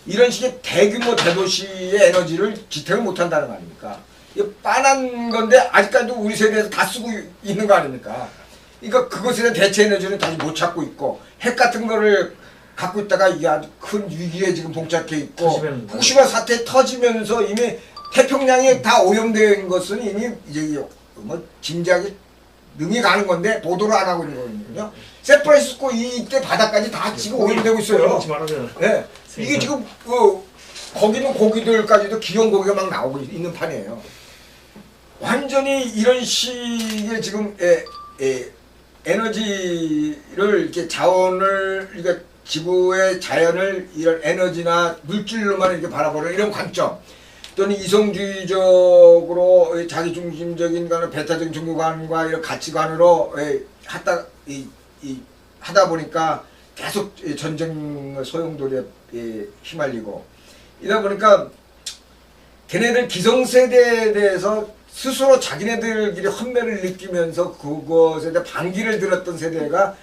이런 식의 대규모 대도시의 에너지를 지탱을 못한다는 거 아닙니까? 이게 빤한 건데 아직까지도 우리 세대에서 다 쓰고 있는 거 아닙니까? 그러니까 그것에 대한 대체 에너지는 다시 못 찾고 있고 핵 같은 거를 갖고 있다가 이게 아주 큰 위기에 지금 봉착해 있고 후쿠시마 사태 터지면서 이미 태평양이 다 오염된 것은 이미 이제 짐작이 능히 가는 건데 보도를 안 하고 있는 거거든요. 샌프란시스코 이때 바다까지 다 지금 오염되고 있어요. 네. 이게 지금 거기는 고기들까지도 기온 고기가 막 나오고 있는 판이에요. 완전히 이런 식의 지금 에너지를 이렇게 자원을 그러니까 지구의 자연을 이런 에너지나 물질로만 이렇게 바라보는 이런 관점 또는 이성주의적으로 자기중심적인 배타적인 종교관과 이런 가치관으로 하다 보니까 계속 전쟁 소용돌이에 휘말리고 이러다 보니까 걔네들 기성세대에 대해서 스스로 자기네들끼리 헌매를 느끼면서 그것에 대해 반기를 들었던 세대가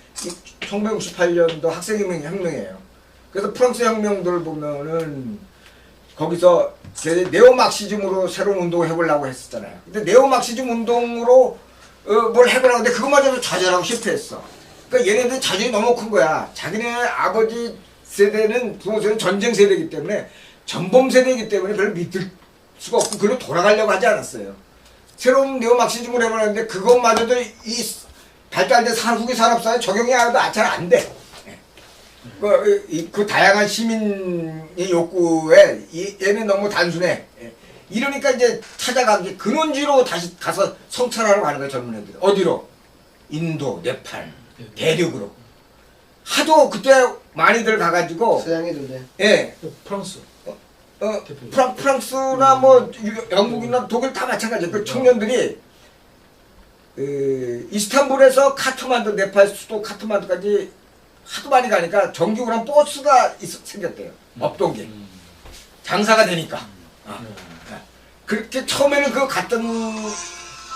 1968년도 학생혁명이에요. 그래서 프랑스 혁명들을 보면은 거기서 네오막시즘으로 새로운 운동을 해보려고 했었잖아요. 근데 네오막시즘 운동으로 뭘 해보려고 했는데 그것마저도 좌절하고 실패했어. 그러니까 얘네들이 자존이 너무 큰 거야. 자기네 아버지 세대는 부모세대는 전쟁 세대이기 때문에 전범 세대이기 때문에 별로 믿을 수가 없고 그리고 돌아가려고 하지 않았어요. 새로운 네오막시즘을 해보려는데 그것마저도 이 발달된 후기 산업사에 적용이 잘 안 돼. 그 다양한 시민의 욕구에 얘는 너무 단순해. 이러니까 이제 찾아가기 근원지로 다시 가서 성찰하러 가는 거야 젊은 애들. 어디로? 인도, 네팔, 대륙으로. 하도 그때 많이들 가가지고. 서양 애들네. 예. 프랑스. 프랑스나 뭐 영국이나 독일 다 마찬가지예요. 그 청년들이 이스탄불에서 카트만두 네팔 수도 카트만두까지 하도 많이 가니까 정규로 한 버스가 생겼대요. 업동기 장사가 되니까. 그렇게 처음에는 그 갔던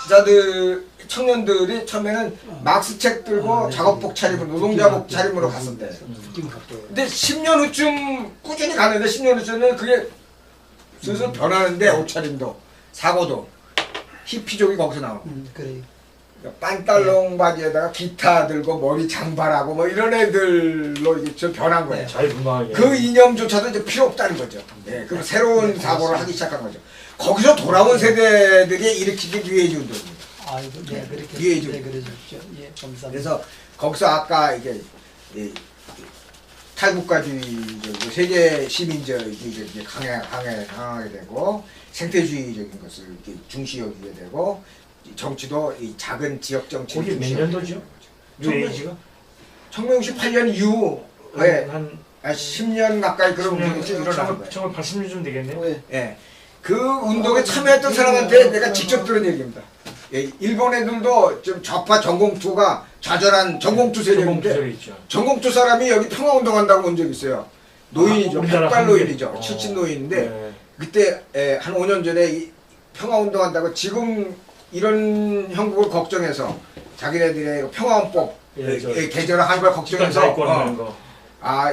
자들 청년들이 처음에는 막스 책 들고 작업복 차림으로 노동자복 차림으로 갔었대. 근데 10년 후쯤 꾸준히 가는데 10년 후쯤은 그게 슬슬 변하는데 옷차림도 사고도 히피족이 거기서 나오고. 그래. 빤달롱 바지에다가 기타 들고 머리 장발하고 뭐 이런 애들로 이게 좀 변한 거예요. 자유분방하게. 그 이념조차도 이제 필요 없다는 거죠. 예, 그럼 새로운 사고를 하기 시작한 거죠. 거기서 돌아온 세대들이 일으키기 위해 운동입니다. 아이고, 네, 그렇게 뒤에 좀. 네, 그래 주십시오. 예, 감사합니다. 그래서 거기서 아까 이게 이 탈국가주의 세계 시민주의 이제 강하게 되고 생태주의적인 것을 이렇게 중시 여기게 되고 정치도 이 작은 지역 정치. 거기 몇 년도죠? UAG가 1968년 이후에 한 10년 가까이 그런 운동이 쭉 일어나는 거예요. 1980년쯤 되겠네요. 네. 예. 그 운동에 참여했던 사람한테 내가 직접 들은 얘기입니다. 예, 일본 애들도 좀 좌파 전공투가 좌절한 전공투 세력인데 전공투 있죠. 전공투 사람이 여기 평화운동한다고 온 적 있어요. 노인이죠. 우리나라 백발 노인이죠. 한국인. 70 노인인데 네. 그때 한 5년 전에 이 평화운동한다고 지금 이런 형국을 걱정해서 자기네들의 평화헌법 예, 저 개정을 하는 걸 걱정해서 집단자위권 하는 거.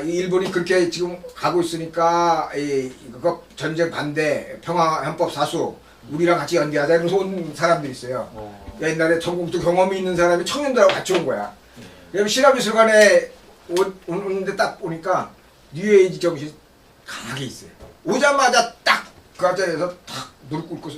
이 일본이 그렇게 지금 가고 있으니까 그거 전쟁 반대 평화헌법 사수 우리랑 같이 연대하자 이러면서 온 사람들이 있어요. 옛날에 전공도 경험이 있는 사람이 청년들하고 같이 온 거야. 그럼 신화미술관에 오는데 딱 보니까 뉴에이지 정신이 강하게 있어요. 오자마자 딱 그 자리에서 딱 무릎 꿇고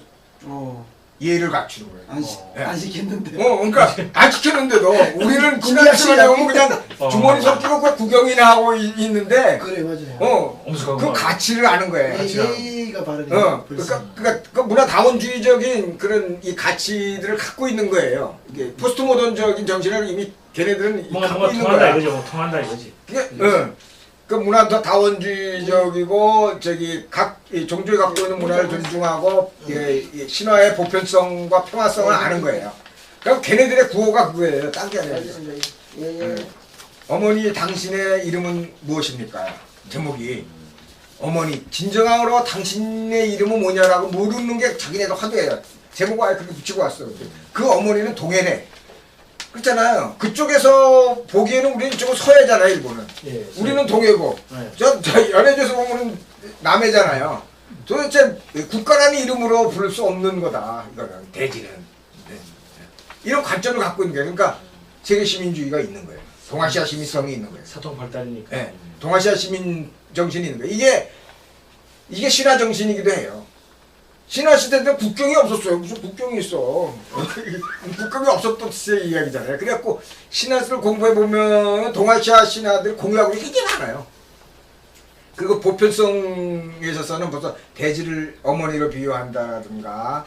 예의를 갖추는 거예요. 안 시켰는데. 그러니까 안 시켰는데도 우리는 신화미술관에 오면 그냥 주머니 섞이고 그냥 구경이나 하고 있는데 그래 맞아요. 그 가치를 아는 거예요. 예의가 바르네. 그러니까 그 문화 다원주의적인 그런 이 가치들을 갖고 있는 거예요. 이게 포스트 모던적인 정신을 이미 걔네들은 뭔가 갖고 있는 통한다 거야. 이거죠. 뭐 통한다 이거지. 그 문화 다원주의적이고 저기 각 종족이 갖고 있는 문화를 존중하고 이 신화의 보편성과 평화성을 아는 거예요. 그럼 걔네들의 구호가 그거예요. 딴 게 아니라. 어머니 당신의 이름은 무엇입니까? 제목이 어머니 진정으로 당신의 이름은 뭐냐라고 모르는 게 자기네도 화두예요. 제목을 아예 그렇게 붙이고 왔어. 그 어머니는 동해래. 그렇잖아요. 그쪽에서 보기에는 우리는 이쪽은 서해잖아요, 일본은. 예, 우리는 동해고. 네. 저 연해져서 보면 남해잖아요. 도대체 국가라는 이름으로 부를 수 없는 거다. 이거는 대지는. 이런 관점을 갖고 있는 거예요. 그러니까 세계 시민주의가 있는 거예요. 동아시아 시민성이 있는 거예요. 사통 발달이니까. 네. 동아시아 시민 정신이 있는 거예요. 이게 신화 정신이기도 해요. 신화 시대 때 국경이 없었어요. 무슨 국경이 있어. 국경이 없었던 시대 이야기잖아요. 그래갖고 신화를 공부해 보면 동아시아 신화들 공유하고 되게 많아요. 그리고 보편성에 있어서는 벌써 대지를 어머니로 비유한다든가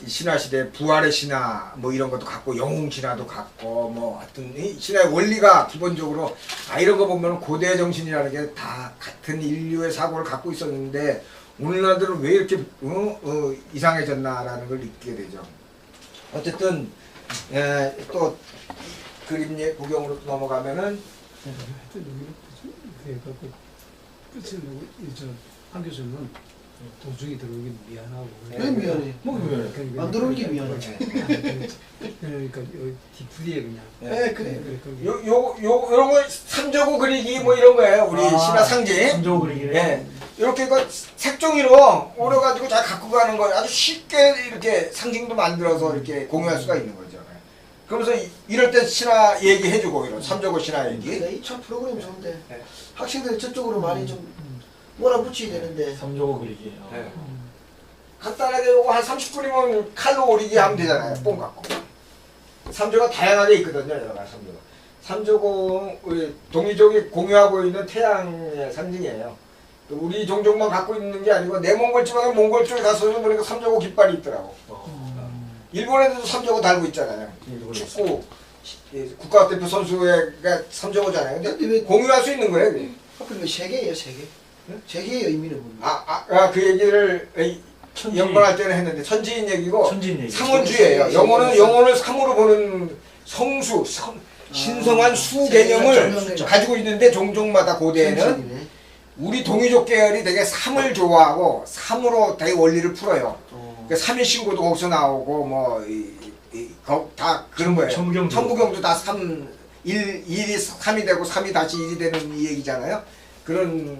신화 시대 부활의 신화 뭐 이런 것도 갖고 영웅 신화도 갖고 뭐 하여튼 이 신화의 원리가 기본적으로 이런 거 보면 고대 정신이라는 게 다 같은 인류의 사고를 갖고 있었는데 오늘날들은 왜 이렇게 이상해졌나라는 걸 느끼게 되죠. 어쨌든 또 그림 구경으로 넘어가면은 끝을 한 교수는 도중에 들어오긴 미안하고. 왜 미안해? 뭐 미안해? 안 들어오는 게 미안해. 그러니까 여기 뒤풀이에 그냥. 네, 그래. 요런 거 삼저고 그리기 뭐 이런 거예요. 우리 신화 상징. 삼저고 그리기네. 예. 이렇게 그 색종이로 오려가지고 잘 갖고 가는 거 아주 쉽게 이렇게 상징도 만들어서 이렇게 공유할 수가 있는 거죠. 그러면서 이럴 때 신화 얘기해주고 이런 삼저고 신화 얘기. 네, 이참 프로그램 좋은데 네. 학생들이 저쪽으로 많이 좀 몰아붙여야 되는데. 삼저고 그리기. 네. 간단하게 요거 한 30분이면 칼로 오리기 하면 되잖아요. 뽕 갖고. 삼조가 다양하게 있거든요. 여러 가지 삼조가. 삼조고 우리 동이족이 공유하고 있는 태양의 상징이에요. 우리 종족만 갖고 있는 게 아니고 내몽골 지방의 몽골 쪽에 가서는 보니까 삼조고 깃발이 있더라고. 일본에도 삼조고 달고 있잖아요. 축구 국가대표 선수가 삼조고잖아요. 근데 왜 공유할 수 있는 거예요. 그게. 하필 왜 세 개예요, 세 개? 세 개의 의미를 보는. 그 얘기를 연관할 때는 했는데 천지인 얘기고 천지인 얘기. 상원주의예요. 영혼을 상으로 보는 성수, 신성한 수 개념을 가지고 있는데 종족마다 고대에는 우리 동이족 계열이 되게 삼을 좋아하고 삼으로 되게 원리를 풀어요. 그러니까 삼일신고도 거기서 나오고 다 그런 거예요. 천부경도 다 1이 3이 되고 3이 다시 1이 되는 이 얘기잖아요. 그런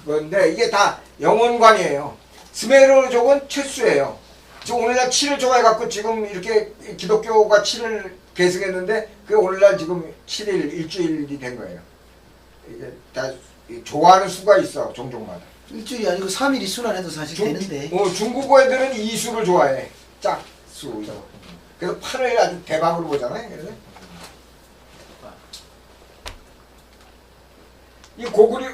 건데 이게 다 영혼관이에요. 스메르족은 최수예요. 지금 오늘날 7을 좋아해갖고 지금 이렇게 기독교가 7을 계승했는데 그게 오늘날 지금 7일 일주일이 된 거예요. 이게 다 좋아하는 수가 있어 종족마다. 일주일이 아니고 3일이 순환해도 사실 되는데. 중국어 애들은 이수를 좋아해. 짝수. 그래서 판을 아주 대박으로 보잖아요. 그래서 이 고구려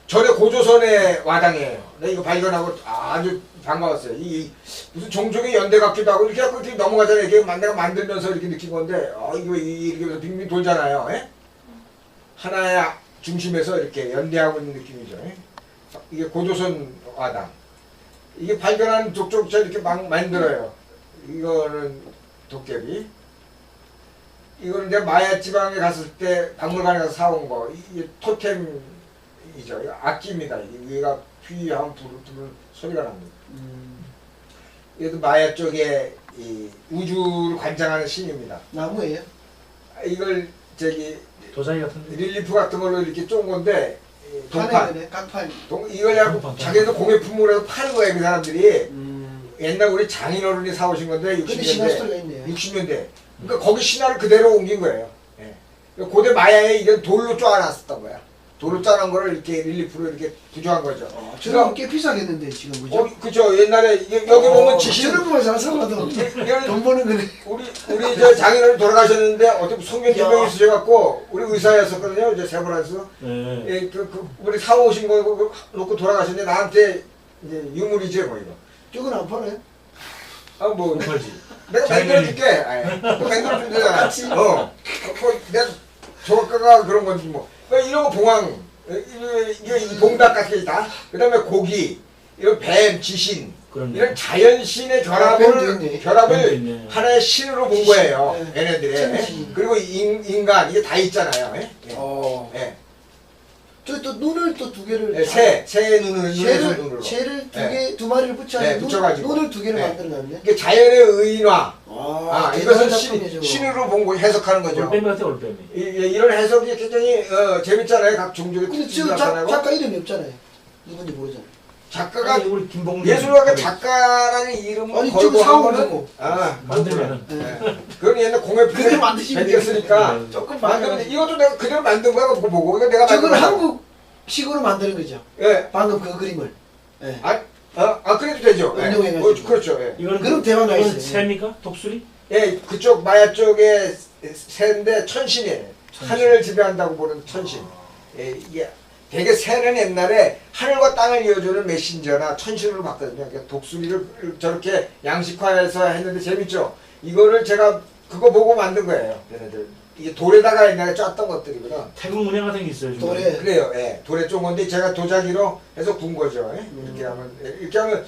절의 고조선의 와당이에요. 내가 이거 발견하고 아주 반가웠어요. 이 무슨 종족의 연대 같기도 하고 이렇게 하고 이렇게 넘어가잖아요. 이게 내가 만들면서 이렇게 느낀 건데, 이거 이렇게 빙빙 돌잖아요. 예? 하나의 중심에서 이렇게 연대하고 있는 느낌이죠. 예? 이게 고조선 와당. 이게 발견한 족족절 이렇게 막 만들어요. 이거는 도깨비. 이거는 내가 마야 지방에 갔을 때 박물관에 가서 사온 거. 이게 토템이죠. 이거 악기입니다. 이게 위가 휘하면 부르면 소리가 납니다. 이것도 마야 쪽에 이 우주를 관장하는 신입니다. 나무예요? 이걸 저기 도자기 같은데. 릴리프 같은 걸로 이렇게 쫀 건데 동판. 판에 각판. 이걸 갖고 자기도 공예품으로 해서 파는 거예요. 그 사람들이. 옛날 우리 장인어른이 사오신 건데 근데 신화 60년대. 스토리가 있네요. 60년대. 그러니까 거기 신화를 그대로 옮긴 거예요. 예. 고대 마야에 이런 돌로 쪼아놨었던 거야. 돌로 짜는 거를 이렇게 릴리프로 이렇게 부조한 거죠. 저는 꽤 비싸겠는데 지금 그죠? 그죠. 옛날에 여기 보면 지신 저런 거만 잘 살아도 이거는 돈 버는 거네. 우리 저 장인어른 돌아가셨는데 어떻게 성견 두 명이 있으셔갖고 우리 의사였었거든요. 이제 세브란스. 네. 예, 우리 사오신 거 놓고 돌아가셨는데 나한테 이제 유물이죠 뭐 이거. 저건 안 팔아요? 뭐 팔지. 내가 만들어줄게. 만들어주면 되잖아. 내가 저가가 그런 건지 뭐. 그러니까 이런 거 봉황, 이게 봉닭 같은 게 있다. 그 다음에 고기, 이런 뱀, 지신, 그럼요. 이런 자연신의 뱀도 있네. 결합을 있네. 하나의 신으로 본 거예요. 네. 얘네들이. 천신. 그리고 인간, 이게 다 있잖아요. 예? 예. 저또 눈을 또 두 개를 예, 새의 눈에서 눈으로. 새를 네. 두 마리를 붙여서 네, 붙여가지고. 눈을 두 개를 네. 만들어놨네. 이게 자연의 의인화. 이것은 대단한 작품이죠. 신으로 본 거 해석하는 거죠. 올빼미 같아 올빼미. 이런 해석이 굉장히 재밌잖아요. 각 종족의 근데 특징이 지금 나타나고. 작가 이름이 없잖아요. 누군지 모르잖아요. 작가가 아니, 우리 김봉준 예술가가 작가라는 이름을 아니, 걸고 지금 한 사온 거는 거고. 만들면은 네. 그건 옛날 공예품에 그대로 만드시면 베꼈으니까 돼요. 조금 만들면 만들면 이것도 내가 그대로 만든 거야. 그거 보고 이거 내가 저건 만든 거야. 한국식으로 만드는 거죠. 예. 방금 그 그림을. 예. 그래도 되죠. 예. 응용해가지고. 그렇죠. 예. 이거는 그럼 대박 이건 나겠어요. 새입니까? 독수리? 예, 그쪽 마야 쪽에 새인데 천신이에요. 하늘을 지배한다고 보는 천신. 예, 이게 되게 새는 옛날에 하늘과 땅을 이어주는 메신저나 천신으로 봤거든요. 그러니까 독수리를 저렇게 양식화해서 했는데 재밌죠. 이거를 제가 그거 보고 만든 거예요. 얘네들. 이게 돌에다가 옛날에 짰던 것들이구나. 태국 문양 같은 게 있어요. 중간에. 돌에. 그래요. 예. 돌에 쫀 건데 제가 도자기로 해서 군 거죠. 예? 이렇게 하면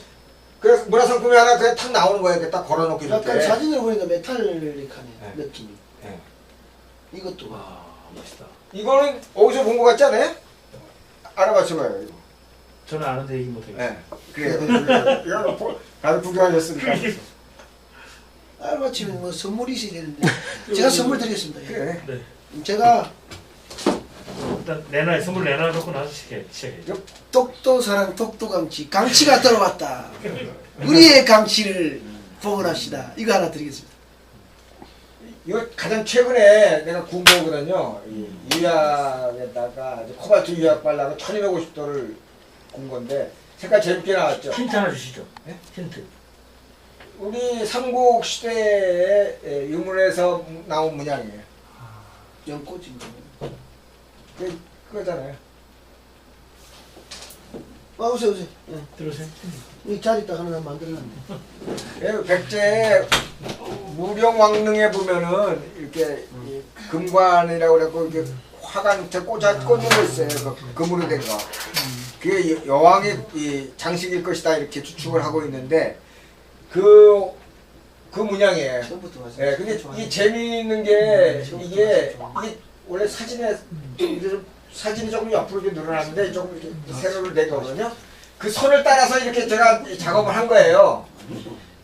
그래서 문화상품이 하나 그냥 탁 나오는 거예요. 이렇게 딱 걸어놓고 약간 이렇게. 사진을 보니까 메탈릭하네 네. 느낌이. 예. 이것도 와 멋있다. 이거는 어디서 본 거 같지 않아요? 알아맞혀봐요. 이거. 저는 아는데 얘기 못해요. 예. 그래요. 이거 다들 구경하셨으니까. 마침 뭐 선물이 있어야 되는데 제가 선물 드리겠습니다. 예. 그래. 네. 제가 일단 선물 내놔놓고 나서 시작해. 똑똑사랑 똑똑강치 강치가 들어왔다. 우리의 강치를 복원합시다. 이거 하나 드리겠습니다. 이거 가장 최근에 내가 구운 거거든요. 이 유약에다가 이제 코발트 유약 발라서 1250도를 구운 건데 색깔 재밌게 나왔죠. 힌트 하나 주시죠. 네? 힌트. 우리 삼국 시대의 유물에서 나온 문양이에요. 연꽃인가? 그거잖아요. 오세요 오세요. 예. 들으세요. 이 자리 딱 하나 만들어놨네. 백제 무령왕릉에 보면은 이렇게 이 금관이라고 그래갖고 이렇게 화관에 꽂는 거 있어요. 그 금으로 된 거. 그게 여왕의 이 장식일 것이다 이렇게 추측을 하고 있는데 그 문양이에요. 처음부터 와서. 예, 근데 이 재미있는 게 이게 원래 사진에 사진이 조금 옆으로 이렇게 늘어났는데 조금 이렇게 세로를 낸 거거든요. 그 선을 따라서 이렇게 제가 작업을 한 거예요.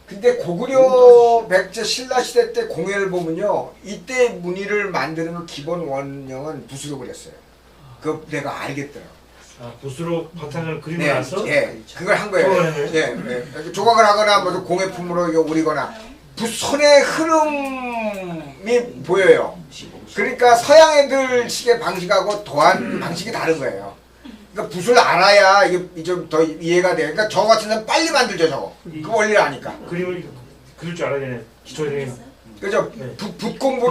근데 고구려 백제 신라 시대 때 공예를 보면요, 이때 무늬를 만드는 기본 원형은 붓으로 그렸어요. 그 내가 알겠더라고. 아 붓으로 바탕을 그리고 네, 나서. 예, 그걸 한 거예요. 조각을 한 거예요? 예, 예. 조각을 하거나 뭐 공예품으로 이거 우리거나 붓손의 흐름이 보여요. 그러니까 서양 애들 식의 방식하고 도안 방식이 다른 거예요. 그러니까 붓을 알아야 이게 좀 더 이해가 돼요. 그러니까 저 같은 데는 빨리 만들죠, 저거. 그 원리를 아니까. 그림을 그릴 줄 알아야 되네. 기초적인 그죠? 네. 북 공부